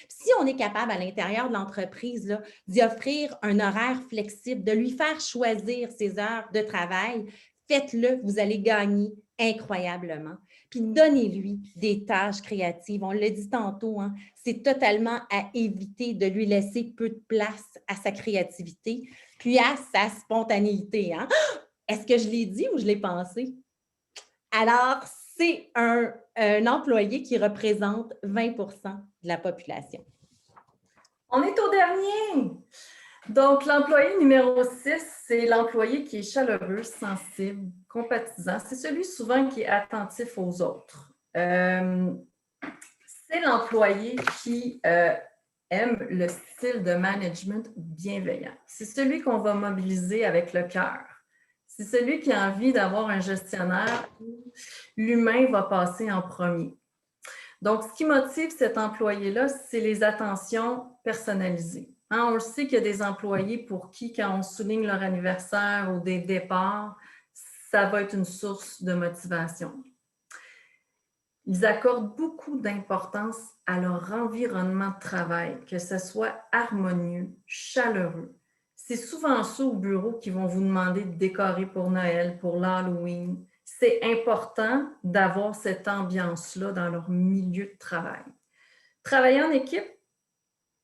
C: Si on est capable à l'intérieur de l'entreprise là, d'y offrir un horaire flexible, de lui faire choisir ses heures de travail, faites-le, vous allez gagner incroyablement. Puis donnez-lui des tâches créatives. On l'a dit tantôt, hein, c'est totalement à éviter de lui laisser peu de place à sa créativité, puis à sa spontanéité. Hein? Est-ce que je l'ai dit ou je l'ai pensé? Alors, c'est un employé qui représente 20 % de la population.
A: On est au dernier! Donc, l'employé numéro 6, c'est l'employé qui est chaleureux, sensible, compatissant. C'est celui souvent qui est attentif aux autres. C'est l'employé qui aime le style de management bienveillant. C'est celui qu'on va mobiliser avec le cœur. C'est celui qui a envie d'avoir un gestionnaire où l'humain va passer en premier. Donc, ce qui motive cet employé-là, c'est les attentions personnalisées. Hein, on le sait qu'il y a des employés pour qui, quand on souligne leur anniversaire ou des départs, ça va être une source de motivation. Ils accordent beaucoup d'importance à leur environnement de travail, que ce soit harmonieux, chaleureux. C'est souvent ceux au bureau qui vont vous demander de décorer pour Noël, pour l'Halloween. C'est important d'avoir cette ambiance-là dans leur milieu de travail. Travailler en équipe,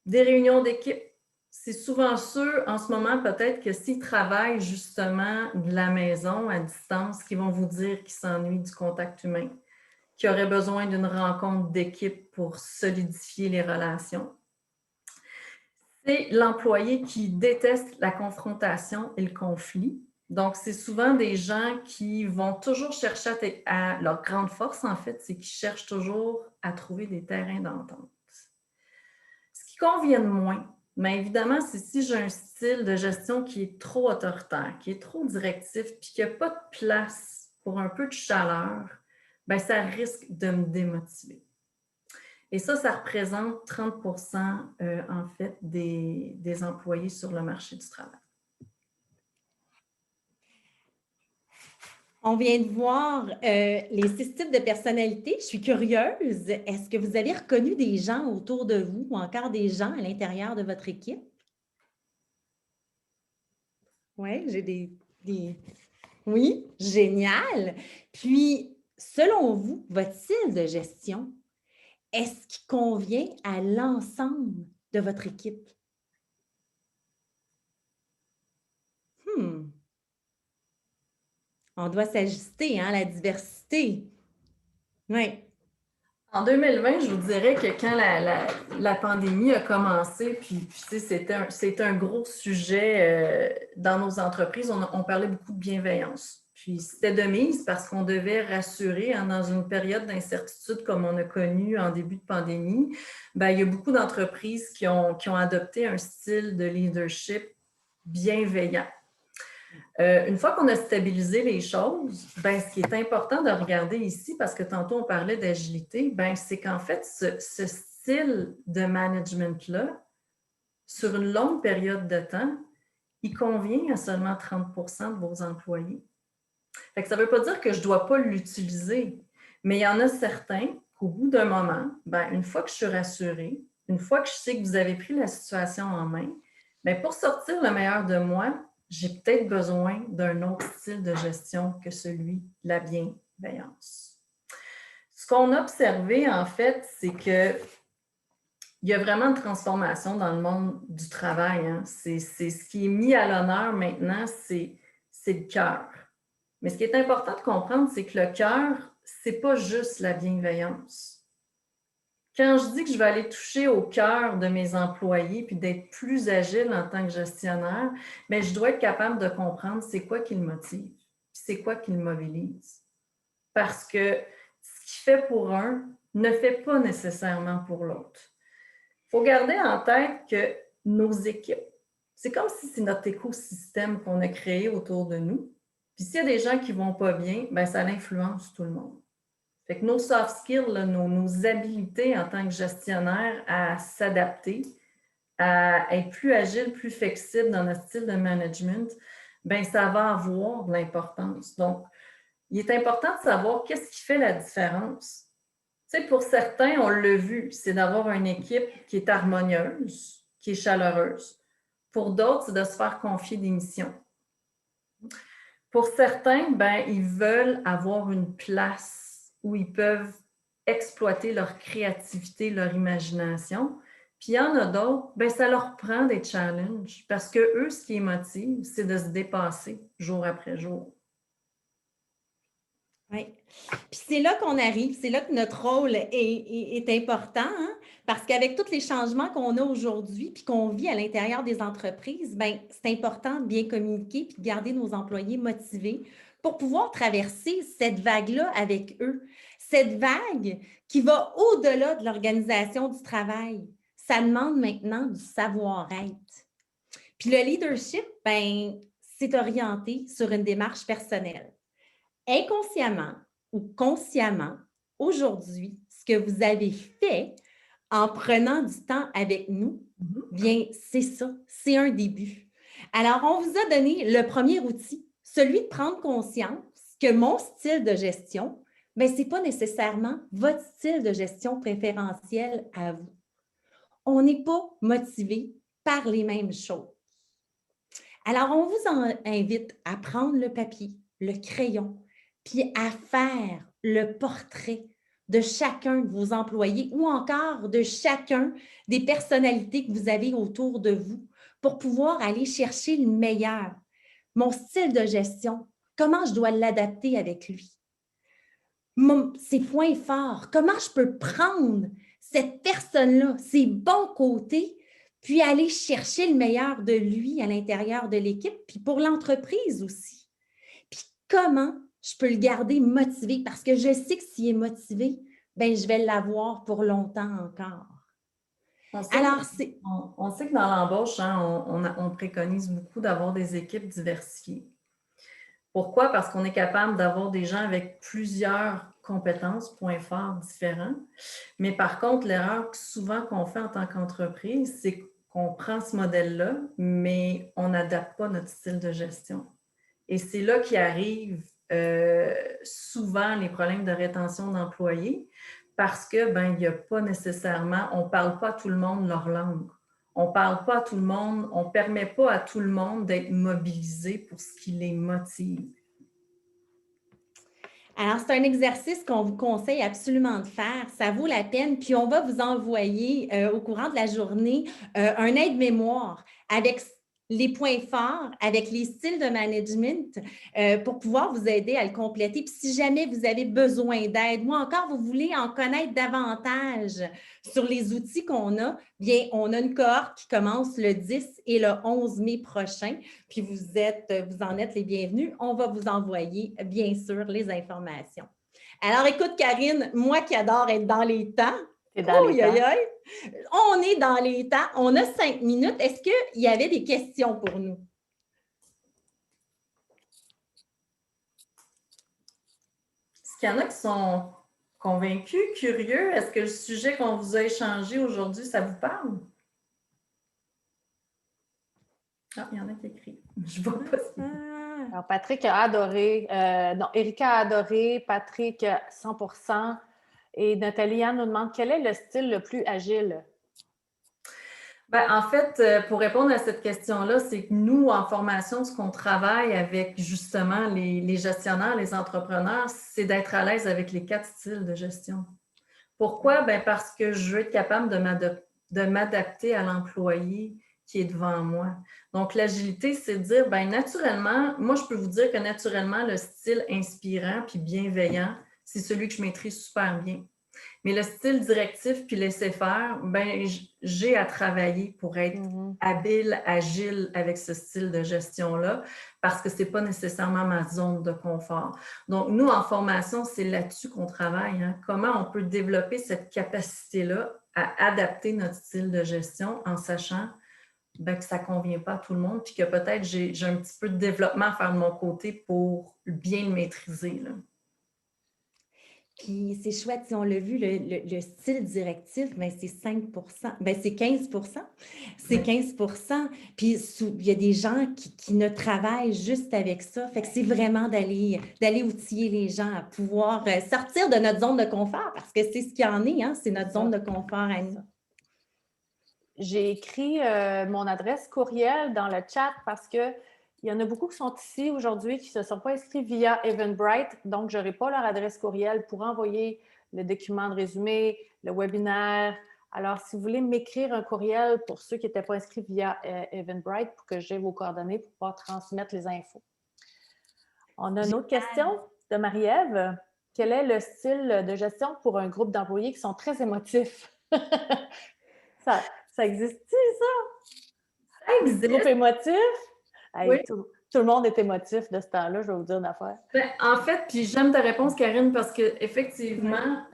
A: des réunions d'équipe, c'est souvent ceux, en ce moment, peut-être que s'ils travaillent justement de la maison, à distance, qui vont vous dire qu'ils s'ennuient du contact humain, qui auraient besoin d'une rencontre d'équipe pour solidifier les relations. C'est l'employé qui déteste la confrontation et le conflit. Donc, c'est souvent des gens qui vont toujours chercher à leur grande force, en fait, c'est qu'ils cherchent toujours à trouver des terrains d'entente. Ce qui convient moins, mais évidemment, c'est si j'ai un style de gestion qui est trop autoritaire, qui est trop directif, puis qu'il n'y a pas de place pour un peu de chaleur, ça risque de me démotiver. Et ça représente 30 % en fait des employés sur le marché du travail.
C: On vient de voir les 6 types de personnalités. Je suis curieuse. Est-ce que vous avez reconnu des gens autour de vous ou encore des gens à l'intérieur de votre équipe? Oui, j'ai des... Oui, génial. Puis, selon vous, votre style de gestion, est-ce qu'il convient à l'ensemble de votre équipe? On doit s'ajuster, hein, la diversité. Oui.
A: En 2020, je vous dirais que quand la pandémie a commencé, puis c'était un gros sujet dans nos entreprises, on parlait beaucoup de bienveillance. Puis c'était de mise parce qu'on devait rassurer dans une période d'incertitude comme on a connu en début de pandémie. Il y a beaucoup d'entreprises qui ont adopté un style de leadership bienveillant. Une fois qu'on a stabilisé les choses, ce qui est important de regarder ici, parce que tantôt on parlait d'agilité, c'est qu'en fait, ce style de management-là, sur une longue période de temps, il convient à seulement 30 % de vos employés. Fait que ça ne veut pas dire que je ne dois pas l'utiliser, mais il y en a certains qu'au bout d'un moment, ben, une fois que je suis rassurée, une fois que je sais que vous avez pris la situation en main, bien, pour sortir le meilleur de moi, j'ai peut-être besoin d'un autre style de gestion que celui de la bienveillance. Ce qu'on a observé, en fait, c'est que il y a vraiment une transformation dans le monde du travail. Hein. C'est ce qui est mis à l'honneur maintenant, c'est le cœur. Mais ce qui est important de comprendre, c'est que le cœur, c'est pas juste la bienveillance. Quand je dis que je vais aller toucher au cœur de mes employés puis d'être plus agile en tant que gestionnaire, bien, je dois être capable de comprendre c'est quoi qui le motive, puis c'est quoi qui le mobilise. Parce que ce qui fait pour un ne fait pas nécessairement pour l'autre. Il faut garder en tête que nos équipes, c'est comme si c'est notre écosystème qu'on a créé autour de nous. Puis s'il y a des gens qui ne vont pas bien, bien, ça influence tout le monde. Fait que nos soft skills, là, nos habiletés en tant que gestionnaire à s'adapter, à être plus agile, plus flexible dans notre style de management, bien, ça va avoir de l'importance. Donc, il est important de savoir qu'est-ce qui fait la différence. Tu sais, pour certains, on l'a vu, c'est d'avoir une équipe qui est harmonieuse, qui est chaleureuse. Pour d'autres, c'est de se faire confier des missions. Pour certains, ben, ils veulent avoir une place où ils peuvent exploiter leur créativité, leur imagination. Puis il y en a d'autres, ben, ça leur prend des challenges parce que eux, ce qui les motive, c'est de se dépasser jour après jour.
C: Oui. Puis c'est là qu'on arrive, c'est là que notre rôle est important, hein? Parce qu'avec tous les changements qu'on a aujourd'hui puis qu'on vit à l'intérieur des entreprises, bien, c'est important de bien communiquer puis de garder nos employés motivés pour pouvoir traverser cette vague-là avec eux. Cette vague qui va au-delà de l'organisation du travail. Ça demande maintenant du savoir-être. Puis le leadership, bien, c'est orienté sur une démarche personnelle. Inconsciemment ou consciemment, aujourd'hui, ce que vous avez fait en prenant du temps avec nous, bien, c'est ça, c'est un début. Alors, on vous a donné le premier outil, celui de prendre conscience que mon style de gestion, bien, ce n'est pas nécessairement votre style de gestion préférentiel à vous. On n'est pas motivé par les mêmes choses. Alors, on vous invite à prendre le papier, le crayon, puis à faire le portrait de chacun de vos employés ou encore de chacun des personnalités que vous avez autour de vous pour pouvoir aller chercher le meilleur. Mon style de gestion, comment je dois l'adapter avec lui? Ses points forts, comment je peux prendre cette personne-là, ses bons côtés, puis aller chercher le meilleur de lui à l'intérieur de l'équipe, puis pour l'entreprise aussi. Puis comment je peux le garder motivé parce que je sais que s'il est motivé, bien, je vais l'avoir pour longtemps encore.
A: On sait que dans l'embauche, hein, on préconise beaucoup d'avoir des équipes diversifiées. Pourquoi? Parce qu'on est capable d'avoir des gens avec plusieurs compétences, points forts différents. Mais par contre, l'erreur souvent qu'on fait en tant qu'entreprise, c'est qu'on prend ce modèle-là, mais on n'adapte pas notre style de gestion. Et c'est là qu'arrivent souvent les problèmes de rétention d'employés parce que ben, il n'y a pas nécessairement, on ne parle pas à tout le monde leur langue. On ne parle pas à tout le monde, on ne permet pas à tout le monde d'être mobilisé pour ce qui les motive.
C: Alors, c'est un exercice qu'on vous conseille absolument de faire. Ça vaut la peine. Puis, on va vous envoyer au courant de la journée un aide-mémoire avec les points forts, avec les styles de management pour pouvoir vous aider à le compléter. Puis, si jamais vous avez besoin d'aide ou encore vous voulez en connaître davantage sur les outils qu'on a, bien, on a une cohorte qui commence le 10 et le 11 mai prochain. Puis, vous en êtes les bienvenus. On va vous envoyer, bien sûr, les informations. Alors, écoute, Karine, moi qui adore être dans les temps, on est dans les temps. On a 5 minutes. Est-ce qu'il y avait des questions pour nous?
A: Est-ce qu'il y en a qui sont convaincus, curieux? Est-ce que le sujet qu'on vous a échangé aujourd'hui, ça vous parle? Ah, il y en a qui écrivent. Je vois pas.
B: Alors, Patrick a adoré. Non, Erika a adoré. Patrick, 100%. Et Nathalie-Anne nous demande quel est le style le plus agile?
A: Ben, en fait, pour répondre à cette question-là, c'est que nous, en formation, ce qu'on travaille avec justement les gestionnaires, les entrepreneurs, c'est d'être à l'aise avec les 4 styles de gestion. Pourquoi? Ben, parce que je veux être capable de m'adapter à l'employé qui est devant moi. Donc, l'agilité, c'est de dire, ben, naturellement, moi, je peux vous dire que naturellement, le style inspirant puis bienveillant, c'est celui que je maîtrise super bien. Mais le style directif puis laisser-faire, ben, j'ai à travailler pour être habile, agile avec ce style de gestion-là parce que ce n'est pas nécessairement ma zone de confort. Donc, nous, en formation, c'est là-dessus qu'on travaille. Hein. Comment on peut développer cette capacité-là à adapter notre style de gestion en sachant ben, que ça ne convient pas à tout le monde puis que peut-être j'ai un petit peu de développement à faire de mon côté pour bien le maîtriser. Là.
C: Puis c'est chouette, si on l'a vu, le style directif, ben c'est 5 ben c'est 15 c'est 15 Puis il y a des gens qui ne travaillent juste avec ça. Fait que c'est vraiment d'aller outiller les gens à pouvoir sortir de notre zone de confort parce que c'est ce qu'il y en est, hein, c'est notre zone de confort à nous.
B: J'ai écrit mon adresse courriel dans le chat parce que il y en a beaucoup qui sont ici aujourd'hui qui ne se sont pas inscrits via Eventbrite, donc je n'aurai pas leur adresse courriel pour envoyer le document de résumé, le webinaire. Alors, si vous voulez m'écrire un courriel pour ceux qui n'étaient pas inscrits via Eventbrite pour que j'ai vos coordonnées pour pouvoir transmettre les infos. On a une autre question de Marie-Ève. Quel est le style de gestion pour un groupe d'employés qui sont très émotifs? Ça existe-tu, ça?
A: Ça existe.
B: Groupe émotif? Hey,
A: Oui.
B: tout le monde est émotif de ce temps-là, je vais vous dire une affaire.
A: Ben, en fait, puis j'aime ta réponse, Karine, parce qu'effectivement,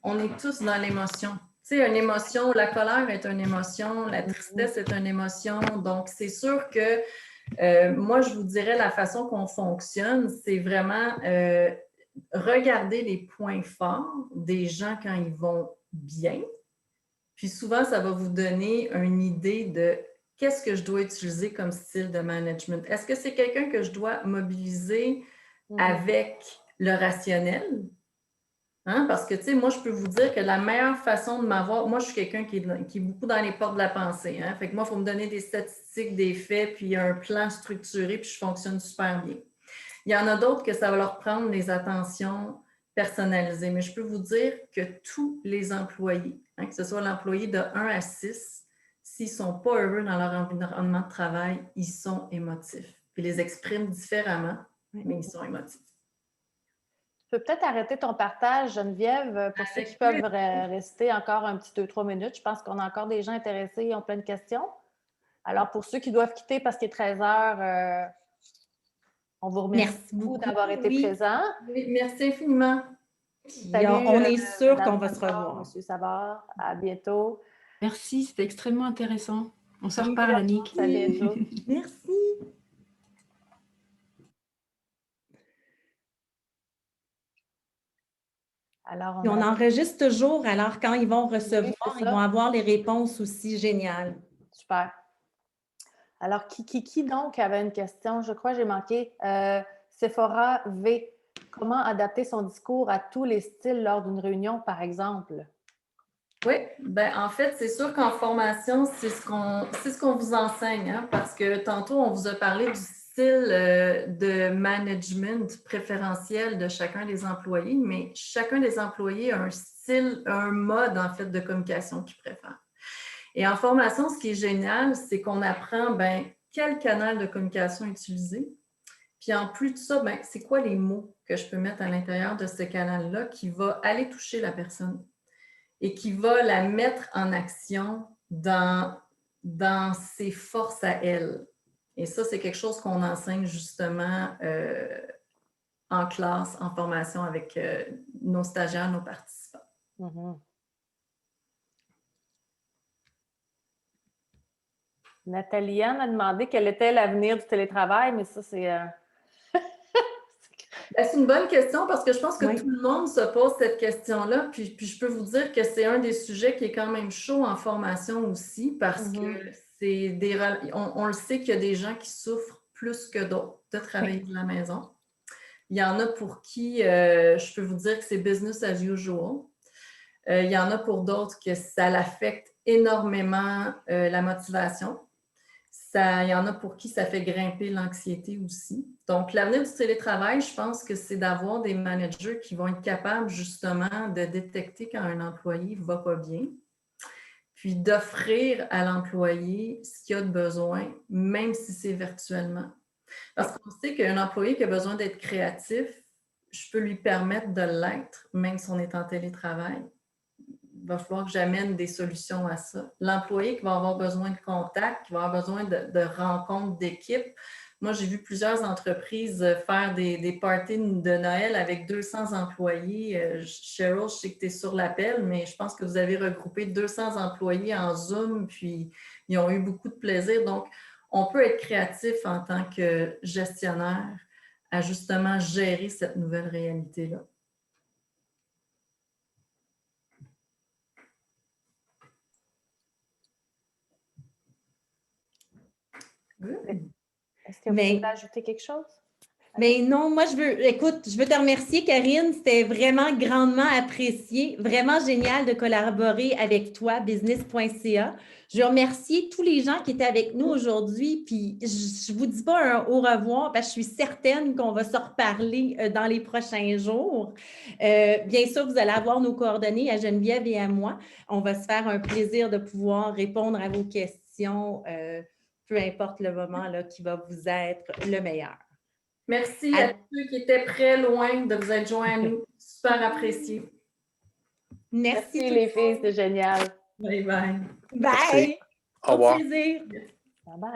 A: on est tous dans l'émotion. Tu sais, une émotion, la colère est une émotion, la tristesse est une émotion. Donc, c'est sûr que moi, je vous dirais la façon qu'on fonctionne, c'est vraiment regarder les points forts des gens quand ils vont bien. Puis souvent, ça va vous donner une idée de qu'est-ce que je dois utiliser comme style de management. Est-ce que c'est quelqu'un que je dois mobiliser avec le rationnel? Hein? Parce que, tu sais, moi, je peux vous dire que la meilleure façon de m'avoir... Moi, je suis quelqu'un qui est beaucoup dans les portes de la pensée. Hein? Fait que moi, il faut me donner des statistiques, des faits, puis un plan structuré, puis je fonctionne super bien. Il y en a d'autres que ça va leur prendre des attentions personnalisées. Mais je peux vous dire que tous les employés, hein, que ce soit l'employé de 1 à 6, s'ils ne sont pas heureux dans leur environnement de travail, ils sont émotifs. Ils les expriment différemment, mais ils sont émotifs.
B: Tu peux peut-être arrêter ton partage, Geneviève, pour ceux qui peuvent rester encore un petit 2-3 minutes. Je pense qu'on a encore des gens intéressés et ont plein de questions. Alors, pour ceux qui doivent quitter parce qu'il est 13 heures, on vous remercie beaucoup d'avoir été présents.
A: Oui, merci infiniment.
B: Salut,
C: on est sûr qu'on va se
B: revoir.
C: revoir.
B: M. Savard, à bientôt.
E: Merci, c'était extrêmement intéressant. On se reparle, Annick.
B: À bientôt.
C: Merci.
B: Alors,
C: on enregistre toujours, alors quand ils vont recevoir,
B: oui,
C: ils vont avoir les réponses aussi géniales.
B: Super. Alors, qui donc avait une question? Je crois que j'ai manqué. Sephora V. Comment adapter son discours à tous les styles lors d'une réunion, par exemple?
A: Oui, ben en fait, c'est sûr qu'en formation, c'est ce qu'on vous enseigne, hein, parce que tantôt, on vous a parlé du style de management préférentiel de chacun des employés, mais chacun des employés a un style, un mode, en fait, de communication qu'il préfère. Et en formation, ce qui est génial, c'est qu'on apprend, ben, quel canal de communication utiliser. Puis en plus de ça, ben, c'est quoi les mots que je peux mettre à l'intérieur de ce canal-là qui va aller toucher la personne et qui va la mettre en action dans ses forces à elle. Et ça, c'est quelque chose qu'on enseigne justement en classe, en formation avec nos stagiaires, nos participants.
B: Mm-hmm. Nathalie-Anne a demandé quel était l'avenir du télétravail, mais ça, c'est...
A: C'est une bonne question parce que je pense que tout le monde se pose cette question-là. Puis je peux vous dire que c'est un des sujets qui est quand même chaud en formation aussi parce que c'est on le sait qu'il y a des gens qui souffrent plus que d'autres de travailler de la maison. Il y en a pour qui, je peux vous dire que c'est business as usual. Il y en a pour d'autres que ça l'affecte énormément la motivation. Il y en a pour qui ça fait grimper l'anxiété aussi. Donc, l'avenir du télétravail, je pense que c'est d'avoir des managers qui vont être capables justement de détecter quand un employé ne va pas bien, puis d'offrir à l'employé ce qu'il a de besoin, même si c'est virtuellement. Parce qu'on sait qu'un employé qui a besoin d'être créatif, je peux lui permettre de l'être, même si on est en télétravail. Il va falloir que j'amène des solutions à ça. L'employé qui va avoir besoin de contact, qui va avoir besoin de rencontres d'équipe. Moi, j'ai vu plusieurs entreprises faire des parties de Noël avec 200 employés. Cheryl, je sais que tu es sur l'appel, mais je pense que vous avez regroupé 200 employés en Zoom, puis ils ont eu beaucoup de plaisir. Donc, on peut être créatif en tant que gestionnaire à justement gérer cette nouvelle réalité-là.
B: Est-ce que vous voulez ajouter quelque chose?
C: Mais non, moi, je veux te remercier, Karine. C'était vraiment grandement apprécié. Vraiment génial de collaborer avec toi, business.ca. Je veux remercier tous les gens qui étaient avec nous aujourd'hui. Puis, je ne vous dis pas un au revoir parce que je suis certaine qu'on va se reparler dans les prochains jours. Bien sûr, vous allez avoir nos coordonnées à Geneviève et à moi. On va se faire un plaisir de pouvoir répondre à vos questions, peu importe le moment là, qui va vous être le meilleur.
A: Merci à ceux qui étaient près, loin de vous être joints à nous. Super apprécié.
B: Merci les filles, c'est génial.
A: Bye bye.
C: Bye.
D: Au revoir.
C: Au plaisir.
B: Bye bye.